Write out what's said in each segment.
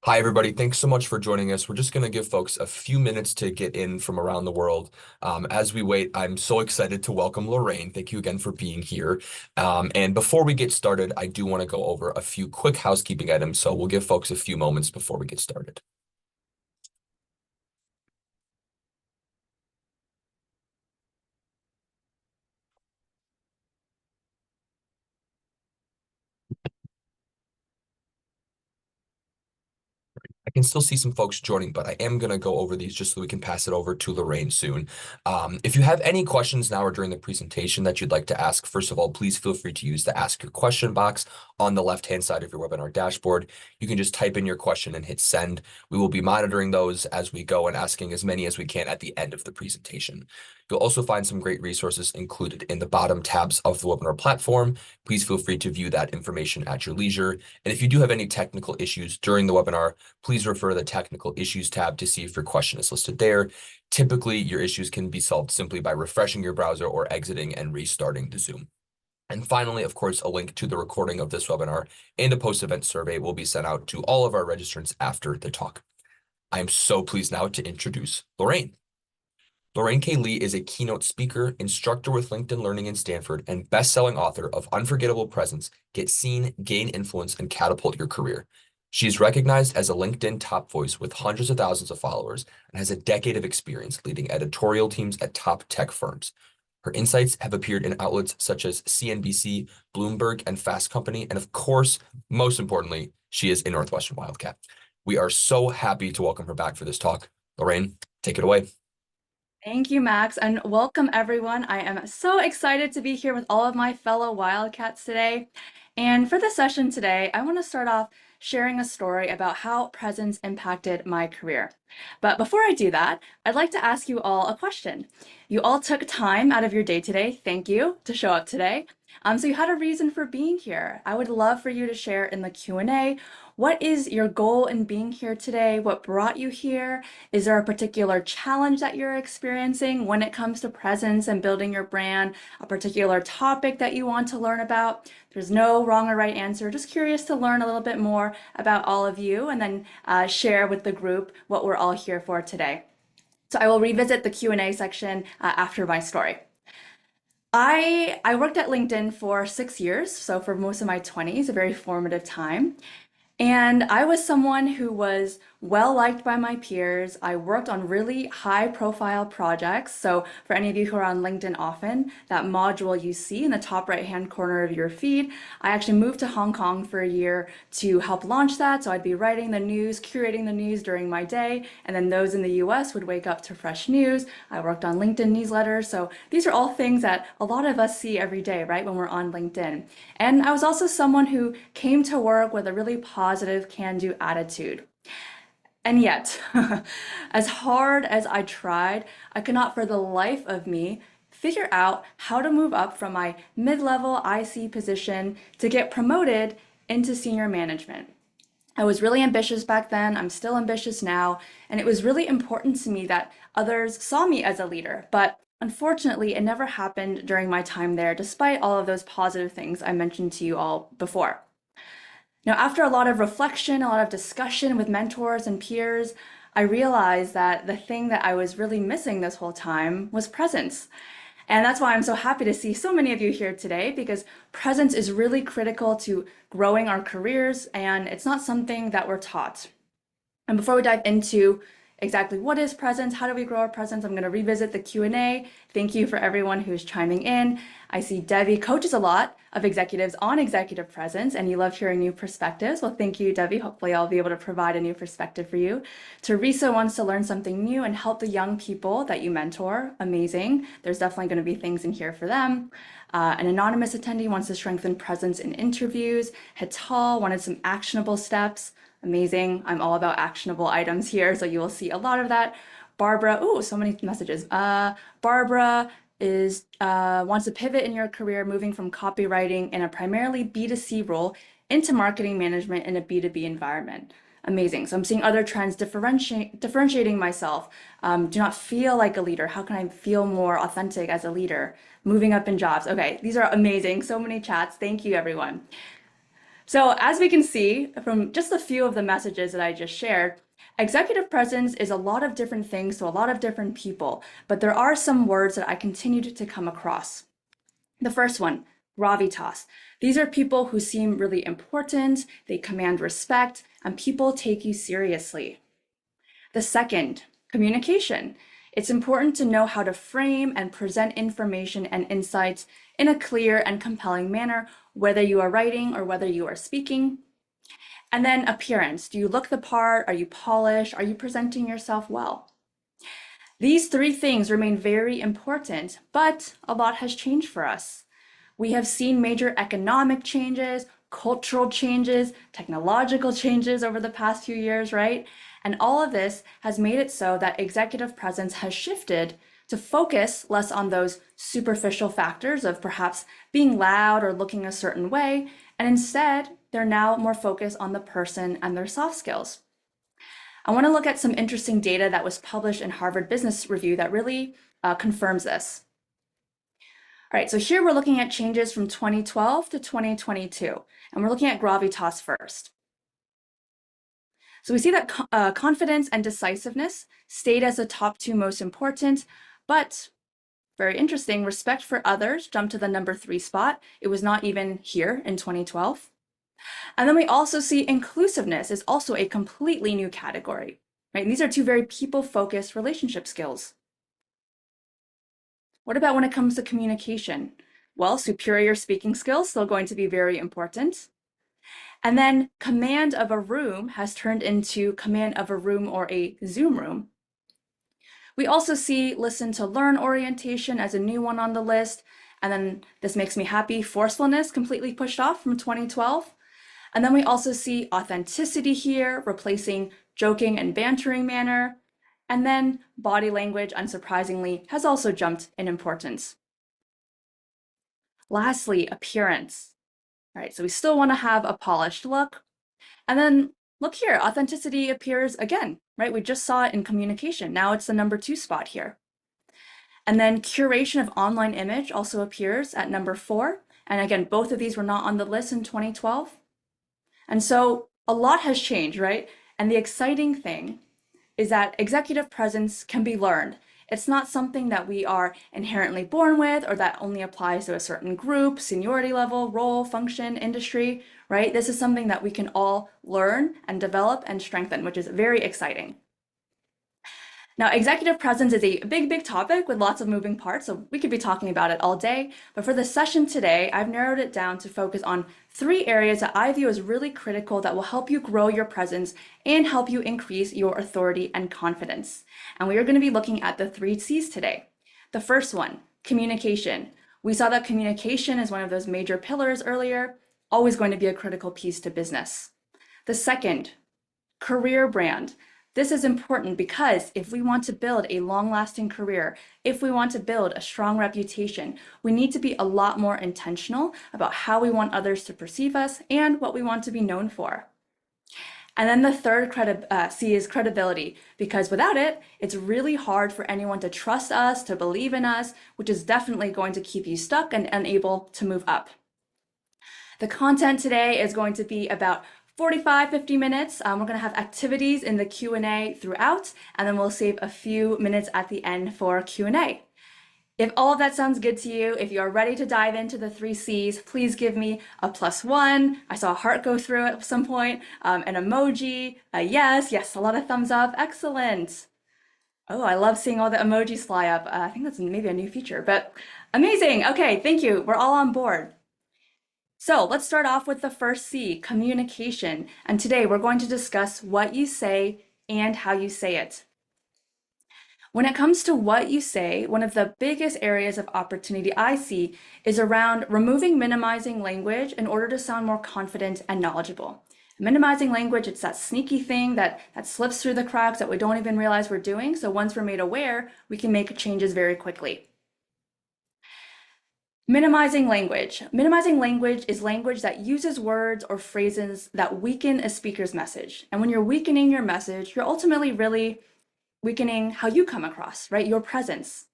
Hi, everybody. Thanks so much for joining us. We're just going to give folks a few minutes to get in from around the world. As we wait, I'm so excited to welcome Lorraine. Thank you again for being here. And before we get started, I do want to go over a few quick housekeeping items. So we'll give folks a few moments before we get started. I can still see some folks joining, but I am going to go over these just so we can pass it over to Lorraine soon. If you have any questions now or during the presentation that you'd like to ask, first of all, please feel free to use the Ask Your Question box on the left-hand side of your webinar dashboard. You can just type in your question and hit send. We will be monitoring those as we go and asking as many as we can at the end of the presentation. You'll also find some great resources included in the bottom tabs of the webinar platform. Please feel free to view that information at your leisure. And if you do have any technical issues during the webinar, please refer to the technical issues tab to see if your question is listed there. Typically, your issues can be solved simply by refreshing your browser or exiting and restarting the Zoom. And finally, of course, a link to the recording of this webinar and a post-event survey will be sent out to all of our registrants after the talk. I am so pleased now to introduce Lorraine. Lorraine K. Lee is a keynote speaker, instructor with LinkedIn Learning in Stanford, and best-selling author of Unforgettable Presence, Get Seen, Gain Influence, and Catapult Your Career. She is recognized as a LinkedIn top voice with hundreds of thousands of followers and has a decade of experience leading editorial teams at top tech firms. Her insights have appeared in outlets such as CNBC, Bloomberg, and Fast Company, and of course, most importantly, she is a Northwestern Wildcat. We are so happy to welcome her back for this talk. Lorraine, take it away. Thank you, Max, and welcome everyone. I am so excited to be here with all of my fellow Wildcats today. And for the session today, I want to start off sharing a story about how presence impacted my career. But before I do that, I'd like to ask you all a question. You all took time out of your day today, thank you, to show up today. So you had a reason for being here. I would love for you to share in the Q&A. What is your goal in being here today? What brought you here? Is there a particular challenge that you're experiencing when it comes to presence and building your brand? A particular topic that you want to learn about? There's no wrong or right answer. Just curious to learn a little bit more about all of you and then share with the group what we're all here for today. So I will revisit the Q&A section after my story. I worked at LinkedIn for 6 years, so for most of my 20s, a very formative time. And I was someone who was well liked by my peers. I worked on really high profile projects. So for any of you who are on LinkedIn often, that module you see in the top right hand corner of your feed, I actually moved to Hong Kong for a year to help launch that. So I'd be writing the news, curating the news during my day, and then those in the US would wake up to fresh news. I worked on LinkedIn newsletters. So these are all things that a lot of us see every day, right, when we're on LinkedIn. And I was also someone who came to work with a really positive can-do attitude. And yet, as hard as I tried, I could not for the life of me figure out how to move up from my mid-level IC position to get promoted into senior management. I was really ambitious back then, I'm still ambitious now, and it was really important to me that others saw me as a leader, but unfortunately, it never happened during my time there, despite all of those positive things I mentioned to you all before. Now, after a lot of reflection, a lot of discussion with mentors and peers, I realized that the thing that I was really missing this whole time was presence. And that's why I'm so happy to see so many of you here today, because presence is really critical to growing our careers, and it's not something that we're taught. And before we dive into exactly what is presence, how do we grow our presence, I'm going to revisit the Q&A. Thank you for everyone who's chiming in. I see Debbie coaches a lot of executives on executive presence, and you love hearing new perspectives. Well, thank you, Debbie. Hopefully I'll be able to provide a new perspective for you. Teresa wants to learn something new and help the young people that you mentor. Amazing. There's definitely going to be things in here for them. An anonymous attendee wants to strengthen presence in interviews. Entail wanted some actionable steps. Amazing. I'm all about actionable items here, so you will see a lot of that. Barbara, oh, so many messages. Barbara wants to pivot in your career, moving from copywriting in a primarily B2C role into marketing management in a B2B environment. Amazing. So I'm seeing other trends differentiating myself. Do not feel like a leader. How can I feel more authentic as a leader? Moving up in jobs. Okay, these are amazing. So many chats. Thank you, everyone. So as we can see from just a few of the messages that I just shared, executive presence is a lot of different things to a lot of different people, but there are some words that I continued to come across. The first one, gravitas. These are people who seem really important, they command respect, and people take you seriously. The second, communication. It's important to know how to frame and present information and insights in a clear and compelling manner, whether you are writing or whether you are speaking. And then appearance. Do you look the part? Are you polished? Are you presenting yourself well? These three things remain very important, but a lot has changed for us. We have seen major economic changes, cultural changes, technological changes over the past few years, right? And all of this has made it so that executive presence has shifted to focus less on those superficial factors of perhaps being loud or looking a certain way, and instead, they're now more focused on the person and their soft skills. I want to look at some interesting data that was published in Harvard Business Review that really confirms this. All right, so here we're looking at changes from 2012 to 2022, and we're looking at gravitas first. So we see that confidence and decisiveness stayed as the top two most important, but very interesting, respect for others jumped to the number 3 spot. It was not even here in 2012. And then we also see inclusiveness is also a completely new category, right? And these are two very people-focused relationship skills. What about when it comes to communication? Well, superior speaking skills still going to be very important. And then command of a room has turned into command of a room or a Zoom room. We also see listen to learn orientation as a new one on the list. And then this makes me happy, forcefulness completely pushed off from 2012. And then we also see authenticity here, replacing joking and bantering manner. And then body language, unsurprisingly, has also jumped in importance. Lastly, appearance. All right, so we still want to have a polished look. And then look here, authenticity appears again, right? We just saw it in communication. Now it's the number 2 spot here. And then curation of online image also appears at number 4. And again, both of these were not on the list in 2012. And so a lot has changed, right? And the exciting thing is that executive presence can be learned. It's not something that we are inherently born with or that only applies to a certain group, seniority level, role, function, industry, right? This is something that we can all learn and develop and strengthen, which is very exciting. Now, executive presence is a big topic with lots of moving parts, so we could be talking about it all day. But for the session today, I've narrowed it down to focus on 3 areas that I view as really critical that will help you grow your presence and help you increase your authority and confidence. And we are going to be looking at the 3 C's today. The first one, communication. We saw that communication is one of those major pillars earlier, always going to be a critical piece to business. The second, career brand. This is important because if we want to build a long-lasting career, if we want to build a strong reputation, we need to be a lot more intentional about how we want others to perceive us and what we want to be known for. And then the third C is credibility, because without it, it's really hard for anyone to trust us, to believe in us, which is definitely going to keep you stuck and unable to move up. The content today is going to be about 50 minutes. We're going to have activities in the Q&A throughout, and then we'll save a few minutes at the end for Q&A. If all of that sounds good to you, if you are ready to dive into the 3 C's, please give me a +1. I saw a heart go through at some point, an emoji, a yes, a lot of thumbs up. Excellent. Oh, I love seeing all the emojis fly up. I think that's maybe a new feature, but amazing. Okay, thank you. We're all on board. So let's start off with the first C, communication. And today we're going to discuss what you say and how you say it. When it comes to what you say, one of the biggest areas of opportunity I see is around minimizing language in order to sound more confident and knowledgeable. Minimizing language, it's that sneaky thing that slips through the cracks that we don't even realize we're doing. So once we're made aware, we can make changes very quickly. Minimizing language. Minimizing language is language that uses words or phrases that weaken a speaker's message. And when you're weakening your message, you're ultimately really weakening how you come across, right? Your presence.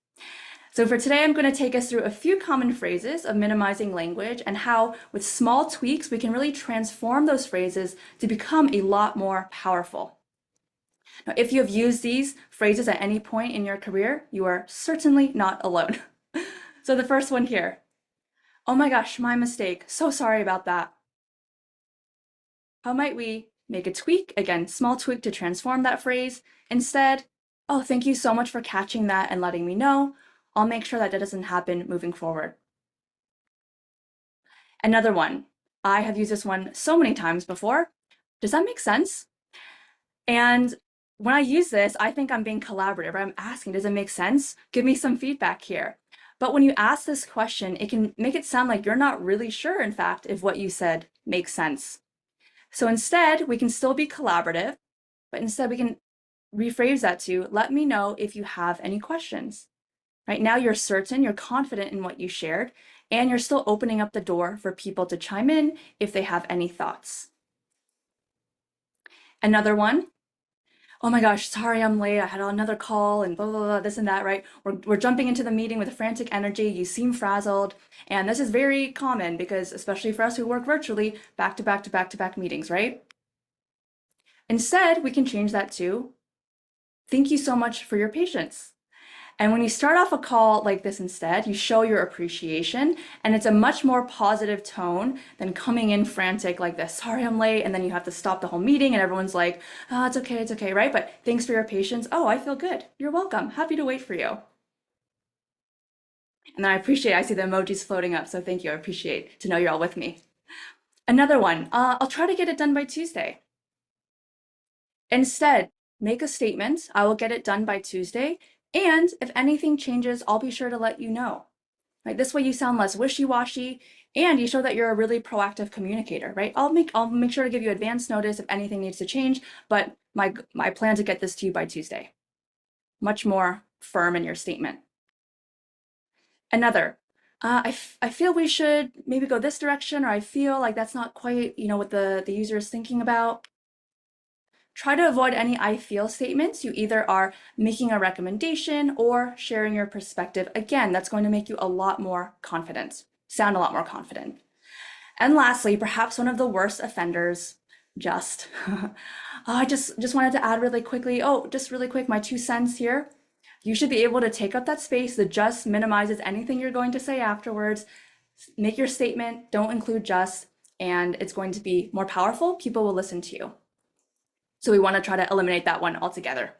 So for today, I'm going to take us through a few common phrases of minimizing language and how, with small tweaks, we can really transform those phrases to become a lot more powerful. Now, if you have used these phrases at any point in your career, you are certainly not alone. So the first one here, oh my gosh, my mistake. So sorry about that. How might we make a tweak? Again, small tweak to transform that phrase. Instead, oh, thank you so much for catching that and letting me know. I'll make sure that doesn't happen moving forward. Another one, I have used this one so many times before. Does that make sense? And when I use this, I think I'm being collaborative. I'm asking, does it make sense? Give me some feedback here. But when you ask this question, it can make it sound like you're not really sure, in fact, if what you said makes sense. So instead, we can still be collaborative, but instead we can rephrase that to, let me know if you have any questions. Right now, you're certain, you're confident in what you shared, and you're still opening up the door for people to chime in if they have any thoughts. Another one, oh my gosh, sorry I'm late. I had another call and blah, blah, blah, this and that, right? We're jumping into the meeting with frantic energy. You seem frazzled. And this is very common because, especially for us who work virtually, back to back to back to back meetings, right? Instead, we can change that to, thank you so much for your patience. And when you start off a call like this instead, you show your appreciation, and it's a much more positive tone than coming in frantic like this, sorry I'm late, and then you have to stop the whole meeting and everyone's like, oh, it's okay, right? But thanks for your patience. Oh, I feel good. You're welcome. Happy to wait for you. And then I see the emojis floating up, so thank you. I appreciate to know you're all with me. Another one, I'll try to get it done by Tuesday. Instead, make a statement, I will get it done by Tuesday, and if anything changes, I'll be sure to let you know. Right? This way you sound less wishy-washy and you show that you're a really proactive communicator, right? I'll make sure to give you advance notice if anything needs to change, but my plan to get this to you by Tuesday. Much more firm in your statement. Another, I feel we should maybe go this direction, or I feel like that's not quite, what the user is thinking about. Try to avoid any I feel statements. You either are making a recommendation or sharing your perspective. Again, that's going to make you a lot more confident, sound a lot more confident. And lastly, perhaps one of the worst offenders, just, I just wanted to add really quickly, just really quick, my 2 cents here. You should be able to take up that space. The just minimizes anything you're going to say afterwards. Make your statement, don't include just, and it's going to be more powerful. People will listen to you. So we want to try to eliminate that one altogether.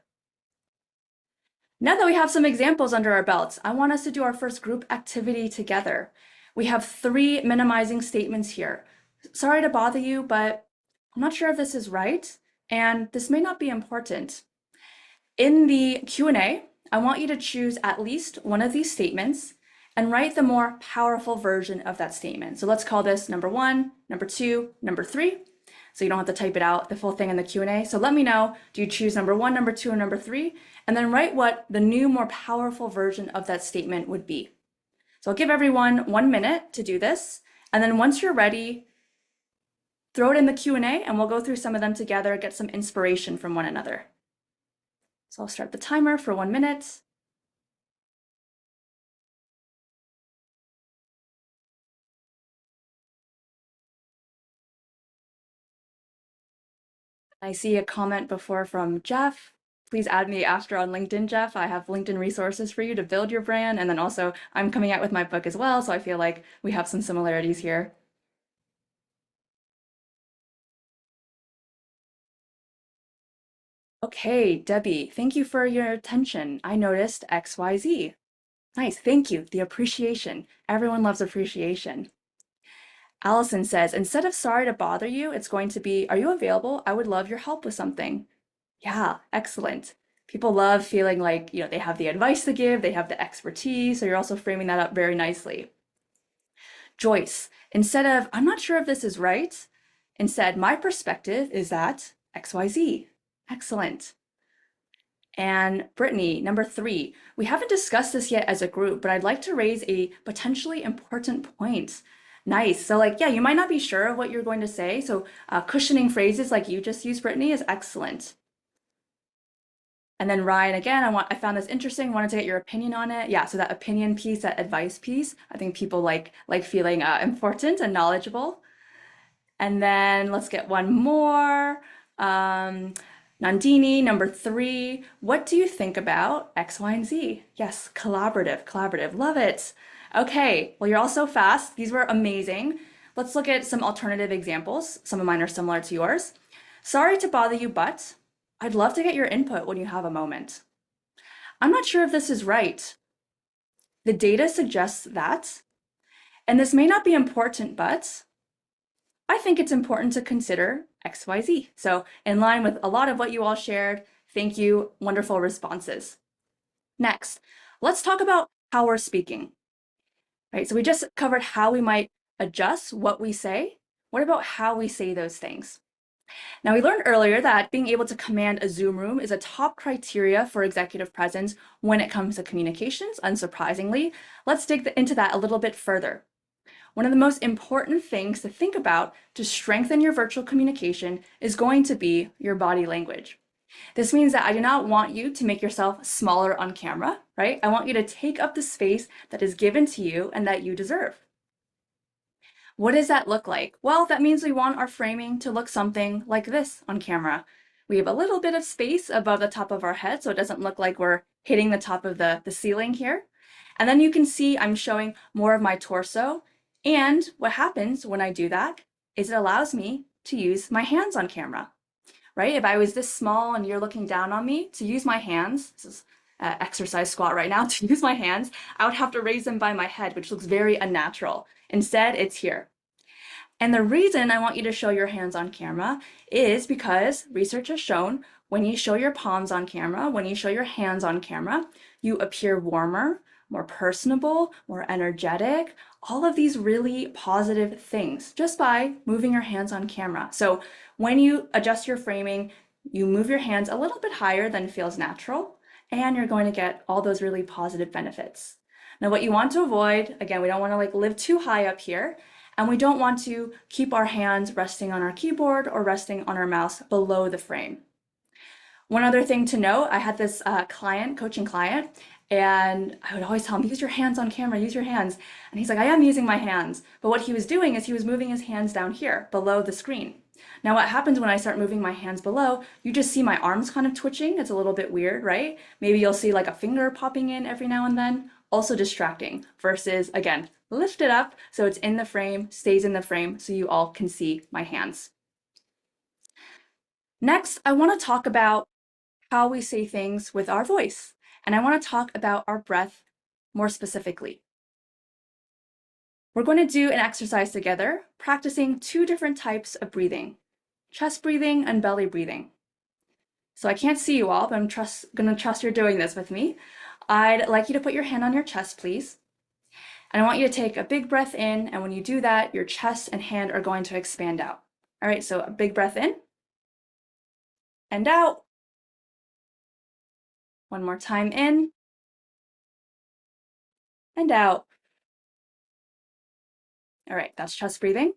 Now that we have some examples under our belts, I want us to do our first group activity together. We have 3 minimizing statements here. Sorry to bother you, but I'm not sure if this is right, and this may not be important. In the Q&A, I want you to choose at least one of these statements and write the more powerful version of that statement. So let's call this number 1, number 2, number 3. So you don't have to type it out, the full thing in the Q&A. So let me know, do you choose number 1, number 2, or number 3? And then write what the new, more powerful version of that statement would be. So I'll give everyone 1 minute to do this. And then once you're ready, throw it in the Q&A and we'll go through some of them together, get some inspiration from one another. So I'll start the timer for 1 minute. I see a comment before from Jeff. Please add me after on LinkedIn, Jeff. I have LinkedIn resources for you to build your brand. And then also I'm coming out with my book as well. So I feel like we have some similarities here. Okay, Debbie, thank you for your attention. I noticed XYZ. Nice, thank you. The appreciation. Everyone loves appreciation. Allison says, instead of sorry to bother you, it's going to be, are you available? I would love your help with something. Yeah, excellent. People love feeling like, they have the advice to give, they have the expertise, so you're also framing that up very nicely. Joyce, instead of, I'm not sure if this is right, instead, my perspective is that XYZ. Excellent. And Brittany, number 3, we haven't discussed this yet as a group, but I'd like to raise a potentially important point. Nice. So you might not be sure of what you're going to say. So cushioning phrases like you just used, Brittany, is excellent. And then Ryan, again, I found this interesting, wanted to get your opinion on it. Yeah, so that opinion piece, that advice piece, I think people like feeling important and knowledgeable. And then let's get one more. Um, Nandini, number 3. What do you think about X, Y, and Z? Yes, collaborative, collaborative. Love it. Okay, well, you're all so fast. These were amazing. Let's look at some alternative examples. Some of mine are similar to yours. Sorry to bother you, but I'd love to get your input when you have a moment. I'm not sure if this is right. The data suggests that, and this may not be important, but I think it's important to consider XYZ. So in line with a lot of what you all shared, thank you, wonderful responses. Next, let's talk about how we're speaking. Right, so we just covered how we might adjust what we say. What about how we say those things? Now, we learned earlier that being able to command a Zoom room is a top criteria for executive presence when it comes to communications, unsurprisingly. Let's dig into that a little bit further. One of the most important things to think about to strengthen your virtual communication is going to be your body language. This means that I do not want you to make yourself smaller on camera, right? I want you to take up the space that is given to you and that you deserve. What does that look like? Well, that means we want our framing to look something like this on camera. We have a little bit of space above the top of our head, so it doesn't look like we're hitting the top of the ceiling here. And then you can see I'm showing more of my torso. And what happens when I do that is it allows me to use my hands on camera, right? If I was this small and you're looking down on me, to use my hands, this is exercise squat right now, to use my hands, I would have to raise them by my head, which looks very unnatural. Instead, it's here. And the reason I want you to show your hands on camera is because research has shown when you show your palms on camera, when you show your hands on camera, you appear warmer, more personable, more energetic, all of these really positive things just by moving your hands on camera. So when you adjust your framing, you move your hands a little bit higher than feels natural, and you're going to get all those really positive benefits. Now, what you want to avoid, again, we don't want to live too high up here, and we don't want to keep our hands resting on our keyboard or resting on our mouse below the frame. One other thing to note, I had this coaching client, and I would always tell him, use your hands on camera, use your hands. And he's like, I am using my hands. But what he was doing is he was moving his hands down here below the screen. Now, what happens when I start moving my hands below, you just see my arms kind of twitching. It's a little bit weird, right? Maybe you'll see like a finger popping in every now and then. Also distracting versus, again, lift it up so it's in the frame, stays in the frame, so you all can see my hands. Next, I want to talk about how we say things with our voice, and I want to talk about our breath more specifically. We're going to do an exercise together, practicing 2 different types of breathing, chest breathing and belly breathing. So I can't see you all, but I'm going to trust you're doing this with me. I'd like you to put your hand on your chest, please. And I want you to take a big breath in, and when you do that, your chest and hand are going to expand out. All right, so a big breath in and out. One more time in and out. All right, that's chest breathing.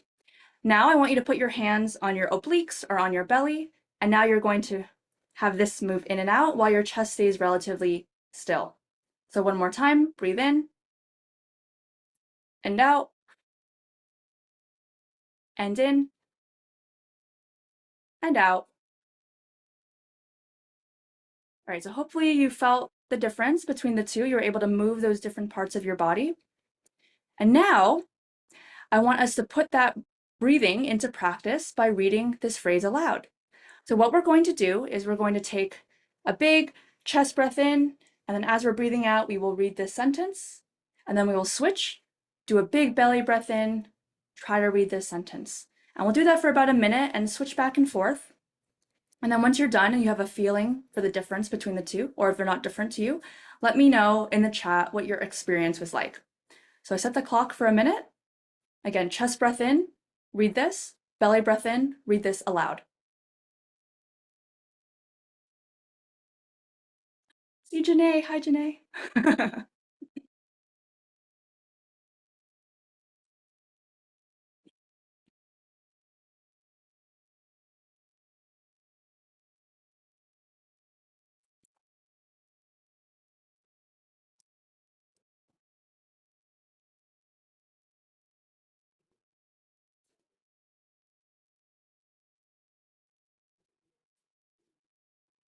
Now I want you to put your hands on your obliques or on your belly, and now you're going to have this move in and out while your chest stays relatively still. So one more time, breathe in and out and in and out. All right, so hopefully you felt the difference between the two. You were able to move those different parts of your body. And now I want us to put that breathing into practice by reading this phrase aloud. So what we're going to do is we're going to take a big chest breath in, and then as we're breathing out, we will read this sentence, and then we will switch, do a big belly breath in, try to read this sentence. And we'll do that for about a minute and switch back and forth. And then once you're done and you have a feeling for the difference between the two, or if they're not different to you, let me know in the chat what your experience was like. So I set the clock for a minute. Again, chest breath in, read this, belly breath in, read this aloud. See Janae, hi Janae.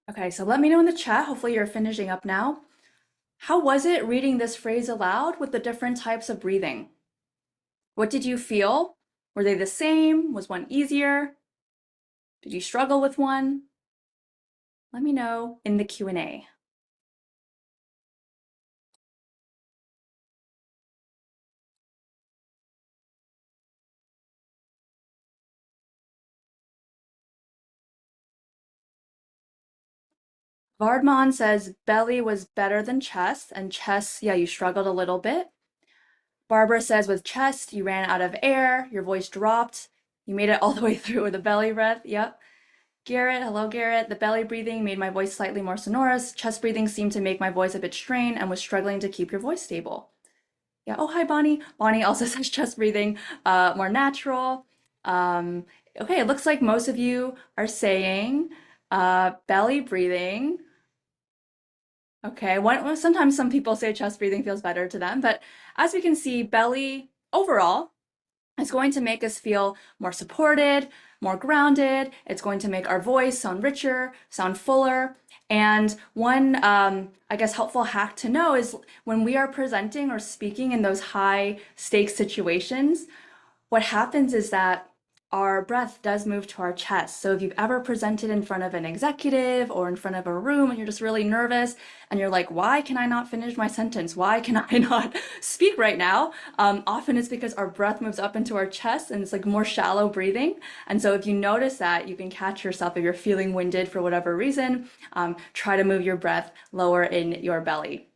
Okay, so let me know in the chat. Hopefully you're finishing up now. How was it reading this phrase aloud with the different types of breathing? What did you feel? Were they the same? Was one easier? Did you struggle with one? Let me know in the Q&A. Vardman says belly was better than chest, and chest, yeah, you struggled a little bit. Barbara says with chest, you ran out of air, your voice dropped, you made it all the way through with a belly breath. Yep. Garrett, hello Garrett. The belly breathing made my voice slightly more sonorous. Chest breathing seemed to make my voice a bit strained and was struggling to keep your voice stable. Yeah. Oh, hi Bonnie. Bonnie also says chest breathing, more natural. Okay, it looks like most of you are saying belly breathing. Okay, sometimes some people say chest breathing feels better to them, but as we can see, belly overall is going to make us feel more supported, more grounded. It's going to make our voice sound richer, sound fuller. And one, I guess, helpful hack to know is when we are presenting or speaking in those high stakes situations, what happens is that our breath does move to our chest. So if you've ever presented in front of an executive or in front of a room and you're just really nervous and you're like, why can I not finish my sentence? Why can I not speak right now? Often it's because our breath moves up into our chest and it's like more shallow breathing. And so if you notice that, you can catch yourself if you're feeling winded for whatever reason, try to move your breath lower in your belly.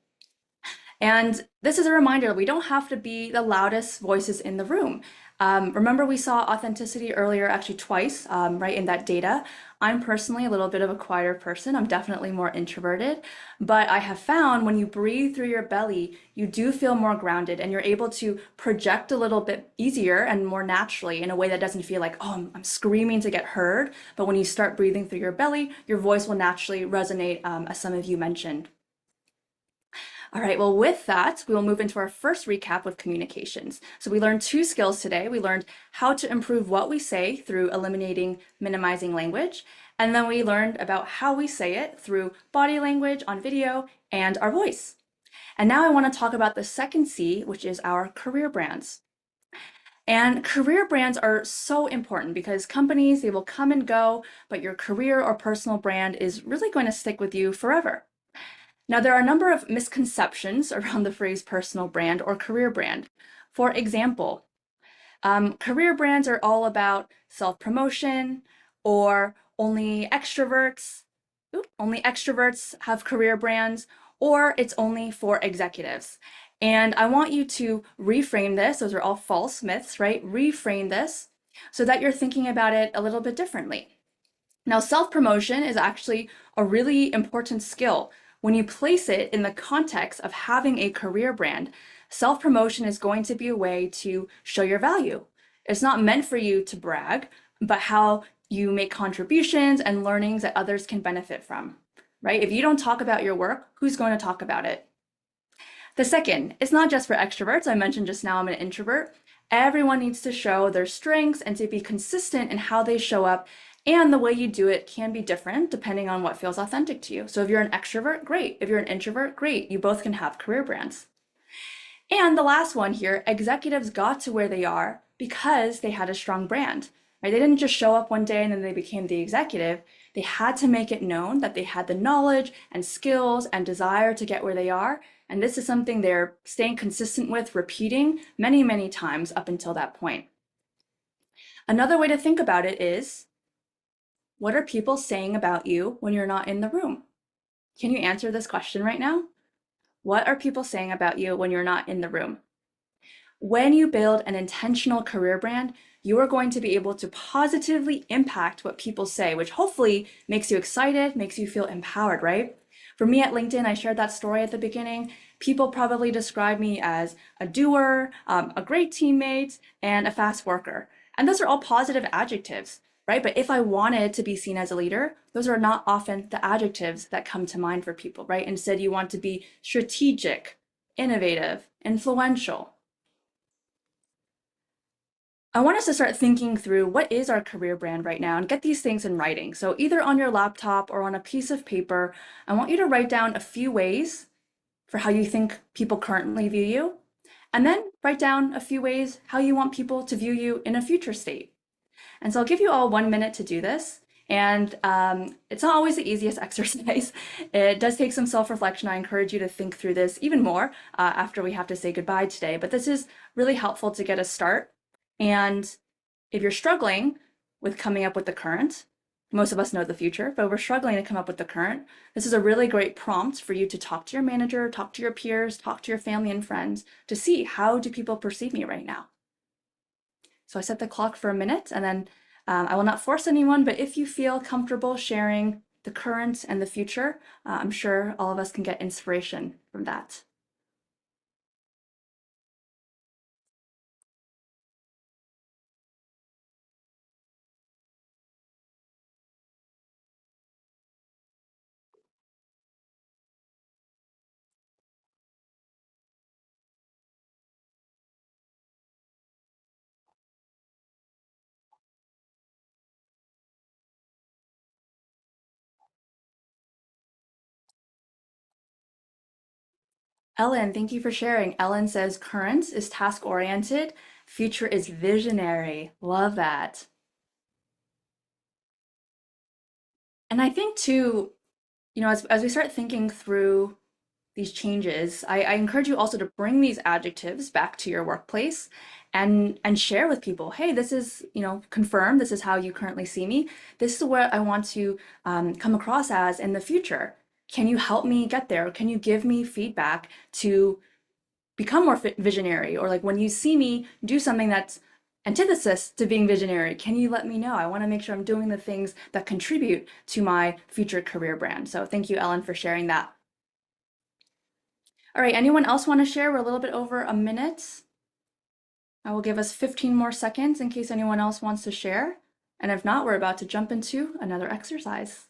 And this is a reminder, we don't have to be the loudest voices in the room. Remember we saw authenticity earlier, actually twice, right in that data. I'm personally a little bit of a quieter person. I'm definitely more introverted, but I have found when you breathe through your belly, you do feel more grounded and you're able to project a little bit easier and more naturally in a way that doesn't feel like, oh, I'm screaming to get heard. But when you start breathing through your belly, your voice will naturally resonate, as some of you mentioned. All right, well, with that, we will move into our first recap with communications. So we learned two skills today. We learned how to improve what we say through eliminating minimizing language. And then we learned about how we say it through body language on video and our voice. And now I want to talk about the second C, which is our career brands. And career brands are so important because companies, they will come and go, but your career or personal brand is really going to stick with you forever. Now, there are a number of misconceptions around the phrase personal brand or career brand. For example, career brands are all about self-promotion or only extroverts have career brands, or it's only for executives. And I want you to reframe this. Those are all false myths, right? Reframe this so that you're thinking about it a little bit differently. Now, self-promotion is actually a really important skill. When you place it in the context of having a career brand, self-promotion is going to be a way to show your value. It's not meant for you to brag, but how you make contributions and learnings that others can benefit from, right? If you don't talk about your work, who's going to talk about it? The second, it's not just for extroverts. I mentioned just now I'm an introvert. Everyone needs to show their strengths and to be consistent in how they show up, and the way you do it can be different depending on what feels authentic to you. So if you're an extrovert, great. If you're an introvert, great. You both can have career brands. And the last one here, executives got to where they are because they had a strong brand, right? They didn't just show up one day and then they became the executive. They had to make it known that they had the knowledge and skills and desire to get where they are. And this is something they're staying consistent with, repeating many, many times up until that point. Another way to think about it is, what are people saying about you when you're not in the room? Can you answer this question right now? What are people saying about you when you're not in the room? When you build an intentional career brand, you are going to be able to positively impact what people say, which hopefully makes you excited, makes you feel empowered, right? For me at LinkedIn, I shared that story at the beginning. People probably describe me as a doer, a great teammate, and a fast worker. And those are all positive adjectives, right? But if I wanted to be seen as a leader, those are not often the adjectives that come to mind for people, right? Instead, you want to be strategic, innovative, influential. I want us to start thinking through what is our career brand right now and get these things in writing. So either on your laptop or on a piece of paper, I want you to write down a few ways for how you think people currently view you, and then write down a few ways how you want people to view you in a future state. And so I'll give you all 1 minute to do this. And it's not always the easiest exercise. It does take some self-reflection. I encourage you to think through this even more after we have to say goodbye today. But this is really helpful to get a start. And if you're struggling with coming up with the current, most of us know the future, but we're struggling to come up with the current. This is a really great prompt for you to talk to your manager, talk to your peers, talk to your family and friends to see, how do people perceive me right now? So I set the clock for a minute, and then I will not force anyone, but if you feel comfortable sharing the current and the future, I'm sure all of us can get inspiration from that. Ellen, thank you for sharing. Ellen says current is task-oriented, future is visionary. Love that. And I think too, as we start thinking through these changes, I encourage you also to bring these adjectives back to your workplace and share with people, hey, this is, confirm, this is how you currently see me. This is what I want to come across as in the future. Can you help me get there? Can you give me feedback to become more visionary? Or like when you see me do something that's antithesis to being visionary, can you let me know? I want to make sure I'm doing the things that contribute to my future career brand. So thank you, Ellen, for sharing that. All right, anyone else want to share? We're a little bit over a minute. I will give us 15 more seconds in case anyone else wants to share. And if not, we're about to jump into another exercise.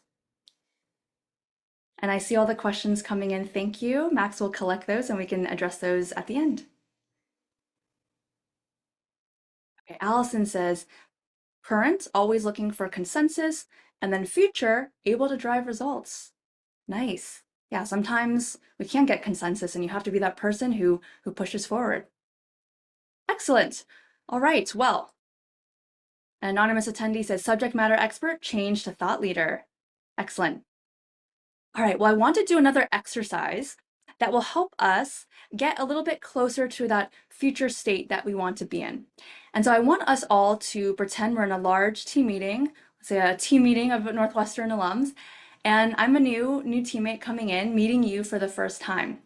And I see all the questions coming in. Thank you. Max will collect those and we can address those at the end. Okay, Allison says, current, always looking for consensus, and then future, able to drive results. Nice. Yeah, sometimes we can't get consensus and you have to be that person who pushes forward. Excellent. All right, well, an anonymous attendee says subject matter expert, change to thought leader. Excellent. All right, well, I want to do another exercise that will help us get a little bit closer to that future state that we want to be in. And so I want us all to pretend we're in a large team meeting, let's say a team meeting of Northwestern alums, and I'm a new teammate coming in, meeting you for the first time.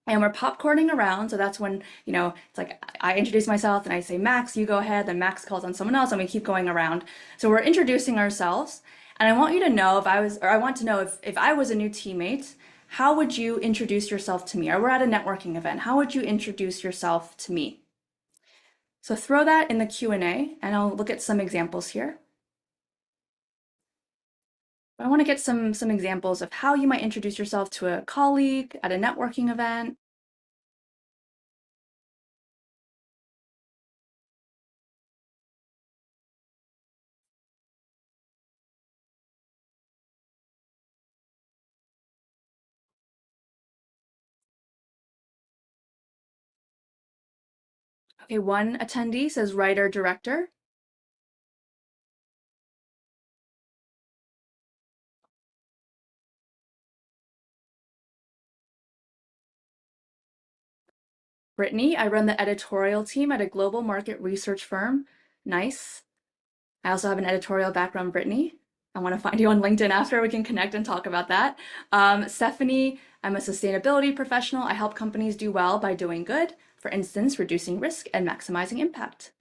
And we're popcorning around, so that's when, it's like I introduce myself and I say, Max, you go ahead, then Max calls on someone else, and we keep going around. So we're introducing ourselves, and I want you to know I want to know if I was a new teammate, how would you introduce yourself to me? Or we're at a networking event, how would you introduce yourself to me? So throw that in the Q&A, and I'll look at some examples here. I want to get some examples of how you might introduce yourself to a colleague at a networking event. Okay, one attendee says writer director. Brittany, I run the editorial team at a global market research firm. Nice. I also have an editorial background, Brittany. I want to find you on LinkedIn after we can connect and talk about that. Stephanie, I'm a sustainability professional. I help companies do well by doing good. For instance, reducing risk and maximizing impact.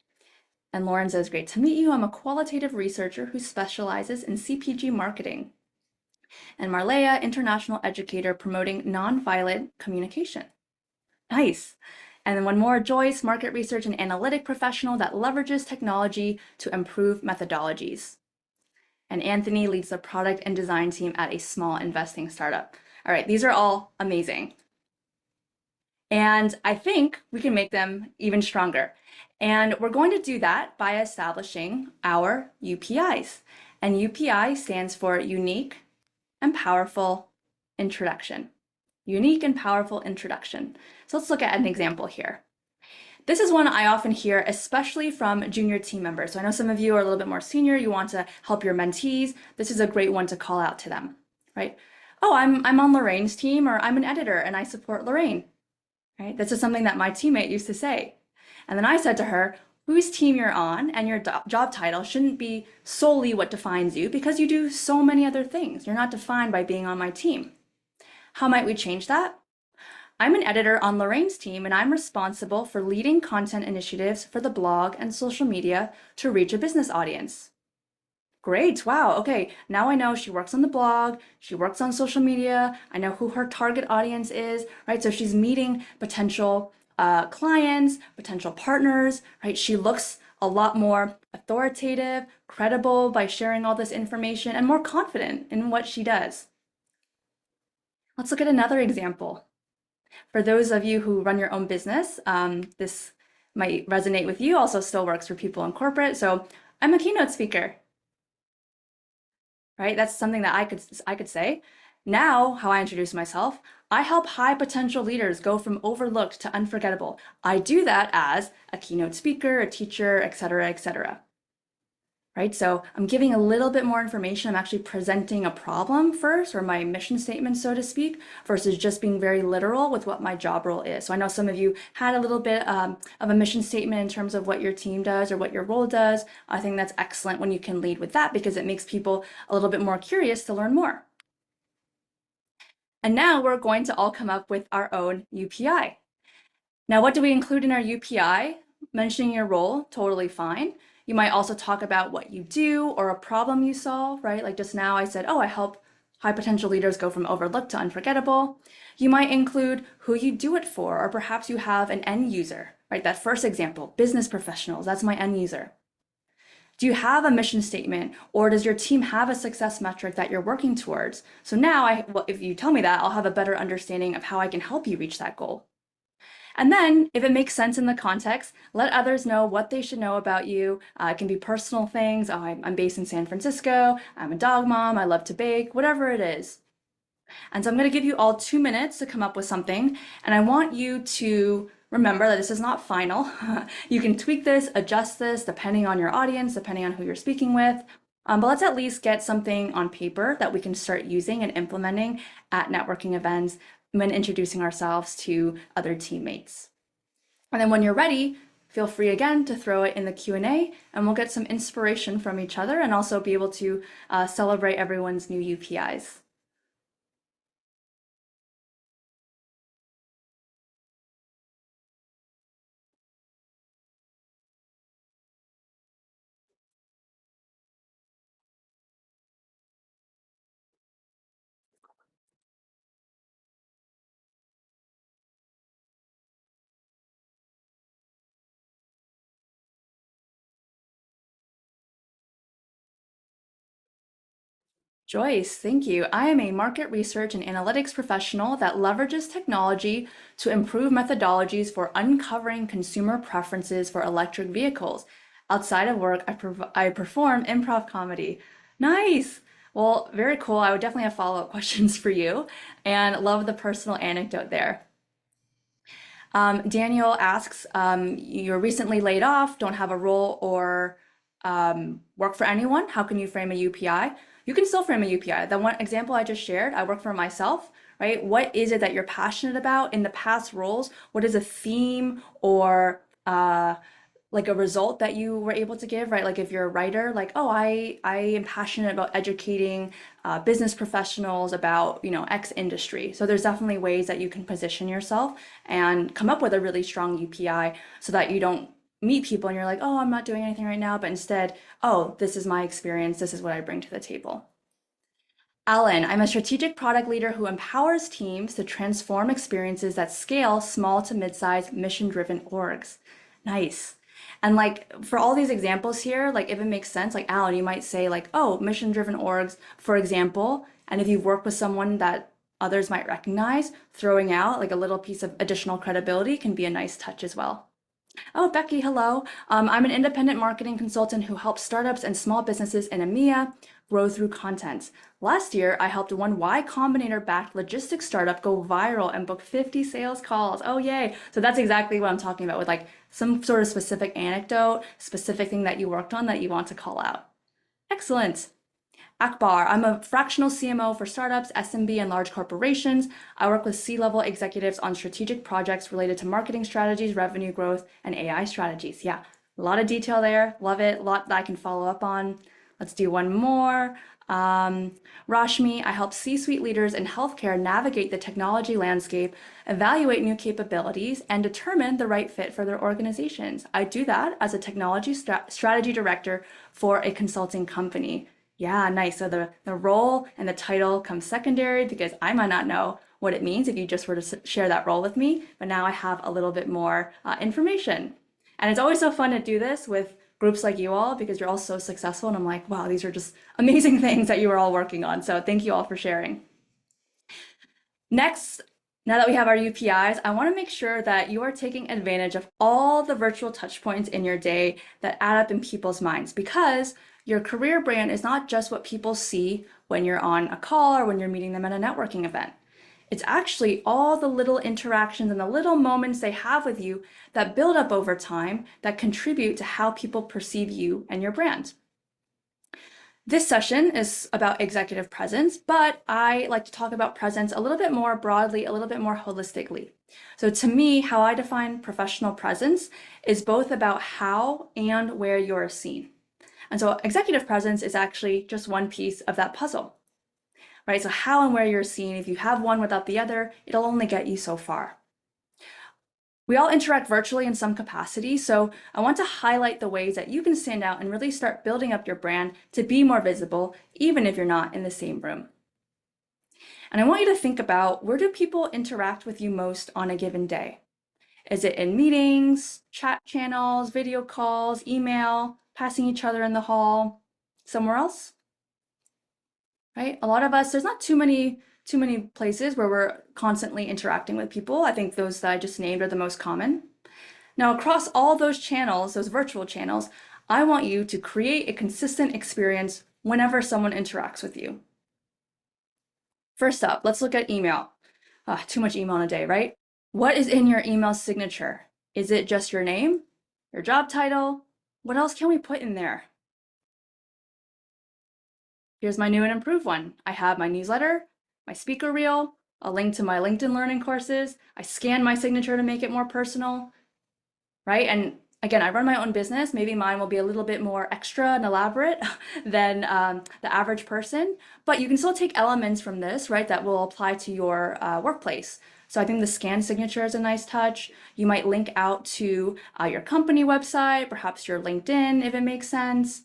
And Lauren says, great to meet you. I'm a qualitative researcher who specializes in CPG marketing. And Marleya, international educator promoting nonviolent communication. Nice. And then one more, Joyce, market research and analytic professional that leverages technology to improve methodologies. And Anthony leads the product and design team at a small investing startup. All right, these are all amazing. And I think we can make them even stronger. And we're going to do that by establishing our UPIs. And UPI stands for unique and powerful introduction. Unique and powerful introduction. So let's look at an example here. This is one I often hear, especially from junior team members. So I know some of you are a little bit more senior, you want to help your mentees. This is a great one to call out to them, right? Oh, I'm on Lorraine's team, or I'm an editor and I support Lorraine, right? This is something that my teammate used to say. And then I said to her, whose team you're on and your job title shouldn't be solely what defines you, because you do so many other things. You're not defined by being on my team. How might we change that? I'm an editor on Lorraine's team, and I'm responsible for leading content initiatives for the blog and social media to reach a business audience. Great, wow, okay, now I know she works on the blog, she works on social media, I know who her target audience is, right? So she's meeting potential clients, potential partners, right? She looks a lot more authoritative, credible by sharing all this information, and more confident in what she does. Let's look at another example. For those of you who run your own business, this might resonate with you, also still works for people in corporate. So I'm a keynote speaker, right? That's something that I could say. Now, how I introduce myself, I help high potential leaders go from overlooked to unforgettable. I do that as a keynote speaker, a teacher, etc., etc. Right? So I'm giving a little bit more information. I'm actually presenting a problem first, or my mission statement, so to speak, versus just being very literal with what my job role is. So I know some of you had a little bit of a mission statement in terms of what your team does or what your role does. I think that's excellent when you can lead with that, because it makes people a little bit more curious to learn more. And now we're going to all come up with our own UPI. Now, what do we include in our UPI? Mentioning your role, totally fine. You might also talk about what you do or a problem you solve, right? Like just now I said, oh, I help high potential leaders go from overlooked to unforgettable. You might include who you do it for, or perhaps you have an end user, right? That first example, business professionals, that's my end user. Do you have a mission statement, or does your team have a success metric that you're working towards? So now, if you tell me that, I'll have a better understanding of how I can help you reach that goal. And then, if it makes sense in the context, let others know what they should know about you. It can be personal things. Oh, I'm based in San Francisco. I'm a dog mom. I love to bake, whatever it is. And so I'm going to give you all 2 minutes to come up with something. And I want you to remember that this is not final. You can tweak this, adjust this, depending on your audience, depending on who you're speaking with. But let's at least get something on paper that we can start using and implementing at networking events when introducing ourselves to other teammates. And then when you're ready, feel free again to throw it in the Q&A, and we'll get some inspiration from each other and also be able to celebrate everyone's new UPIs. Joyce, thank you. I am a market research and analytics professional that leverages technology to improve methodologies for uncovering consumer preferences for electric vehicles. Outside of work, I perform improv comedy. Nice. Well, very cool. I would definitely have follow-up questions for you, and love the personal anecdote there. Daniel asks, you're recently laid off, don't have a role or work for anyone. How can you frame a UPI? You can still frame a UPI. The one example I just shared, I work for myself, right? What is it that you're passionate about in the past roles? What is a theme or like a result that you were able to give, right? Like if you're a writer, like, oh, I am passionate about educating business professionals about, X industry. So there's definitely ways that you can position yourself and come up with a really strong UPI so that you don't meet people and you're like, oh, I'm not doing anything right now, but instead, oh, this is my experience. This is what I bring to the table. Alan, I'm a strategic product leader who empowers teams to transform experiences that scale small to mid-sized mission-driven orgs. Nice. And like for all these examples here, like if it makes sense, like Alan, you might say like, oh, mission-driven orgs, for example, and if you've worked with someone that others might recognize, throwing out like a little piece of additional credibility can be a nice touch as well. Oh, Becky, hello. I'm an independent marketing consultant who helps startups and small businesses in EMEA grow through content. Last year, I helped one Y Combinator-backed logistics startup go viral and book 50 sales calls. Oh, yay. So that's exactly what I'm talking about with like some sort of specific anecdote, specific thing that you worked on that you want to call out. Excellent. Akbar, I'm a fractional CMO for startups, SMB, and large corporations. I work with C-level executives on strategic projects related to marketing strategies, revenue growth, and AI strategies. Yeah, a lot of detail there. Love it. A lot that I can follow up on. Let's do one more. Rashmi, I help C-suite leaders in healthcare navigate the technology landscape, evaluate new capabilities, and determine the right fit for their organizations. I do that as a technology strategy director for a consulting company. Yeah, nice. So the role and the title come secondary because I might not know what it means if you just were to share that role with me, but now I have a little bit more information. And it's always so fun to do this with groups like you all because you're all so successful. And I'm like, wow, these are just amazing things that you are all working on. So thank you all for sharing. Next, now that we have our UPIs, I want to make sure that you are taking advantage of all the virtual touch points in your day that add up in people's minds because your career brand is not just what people see when you're on a call or when you're meeting them at a networking event. It's actually all the little interactions and the little moments they have with you that build up over time that contribute to how people perceive you and your brand. This session is about executive presence, but I like to talk about presence a little bit more broadly, a little bit more holistically. So to me, how I define professional presence is both about how and where you're seen. And so executive presence is actually just one piece of that puzzle, right? So how and where you're seen, if you have one without the other, it'll only get you so far. We all interact virtually in some capacity, so I want to highlight the ways that you can stand out and really start building up your brand to be more visible, even if you're not in the same room. And I want you to think about, where do people interact with you most on a given day? Is it in meetings, chat channels, video calls, email, passing each other in the hall, somewhere else? Right? A lot of us, there's not too many places where we're constantly interacting with people. I think those that I just named are the most common. Now, across all those channels, those virtual channels, I want you to create a consistent experience whenever someone interacts with you. First up, let's look at email. Too much email in a day, right? What is in your email signature? Is it just your name, your job title? What else can we put in there? Here's my new and improved one. I have my newsletter, my speaker reel, a link to my LinkedIn learning courses. I scan my signature to make it more personal, right? And again, I run my own business. Maybe mine will be a little bit more extra and elaborate than the average person, but you can still take elements from this, right, that will apply to your workplace. So I think the scan signature is a nice touch. You might link out to your company website, perhaps your LinkedIn, if it makes sense.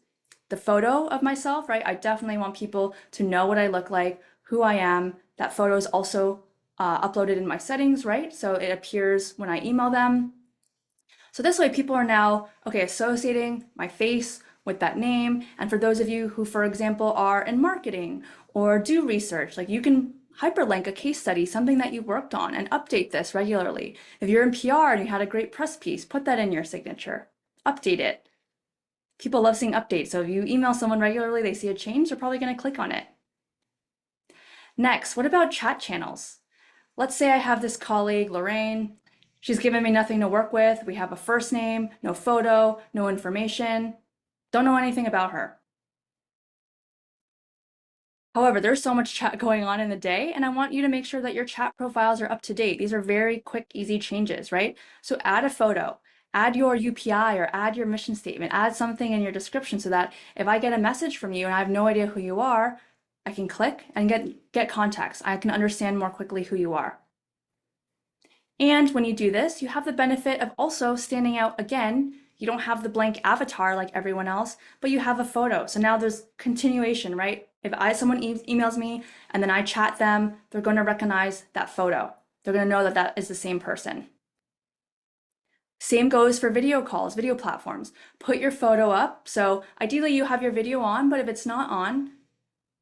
The photo of myself, right? I definitely want people to know what I look like, who I am. That photo is also uploaded in my settings, right? So it appears when I email them. So this way people are now, okay, associating my face with that name. And for those of you who, for example, are in marketing or do research, like you can hyperlink a case study, something that you worked on, and update this regularly. If you're in PR and you had a great press piece, put that in your signature, update it. People love seeing updates. So if you email someone regularly, they see a change, they're probably going to click on it. Next, what about chat channels? Let's say I have this colleague, Lorraine. She's given me nothing to work with. We have a first name, no photo, no information. Don't know anything about her. However, there's so much chat going on in the day, and I want you to make sure that your chat profiles are up to date. These are very quick, easy changes, right? So add a photo, add your UPI or add your mission statement, add something in your description so that if I get a message from you and I have no idea who you are, I can click and get context. I can understand more quickly who you are. And when you do this, you have the benefit of also standing out again. You don't have the blank avatar like everyone else, but you have a photo. So now there's continuation, right? If someone emails me and then I chat them, they're going to recognize that photo. They're going to know that that is the same person. Same goes for video calls, video platforms. Put your photo up. So ideally you have your video on, but if it's not on,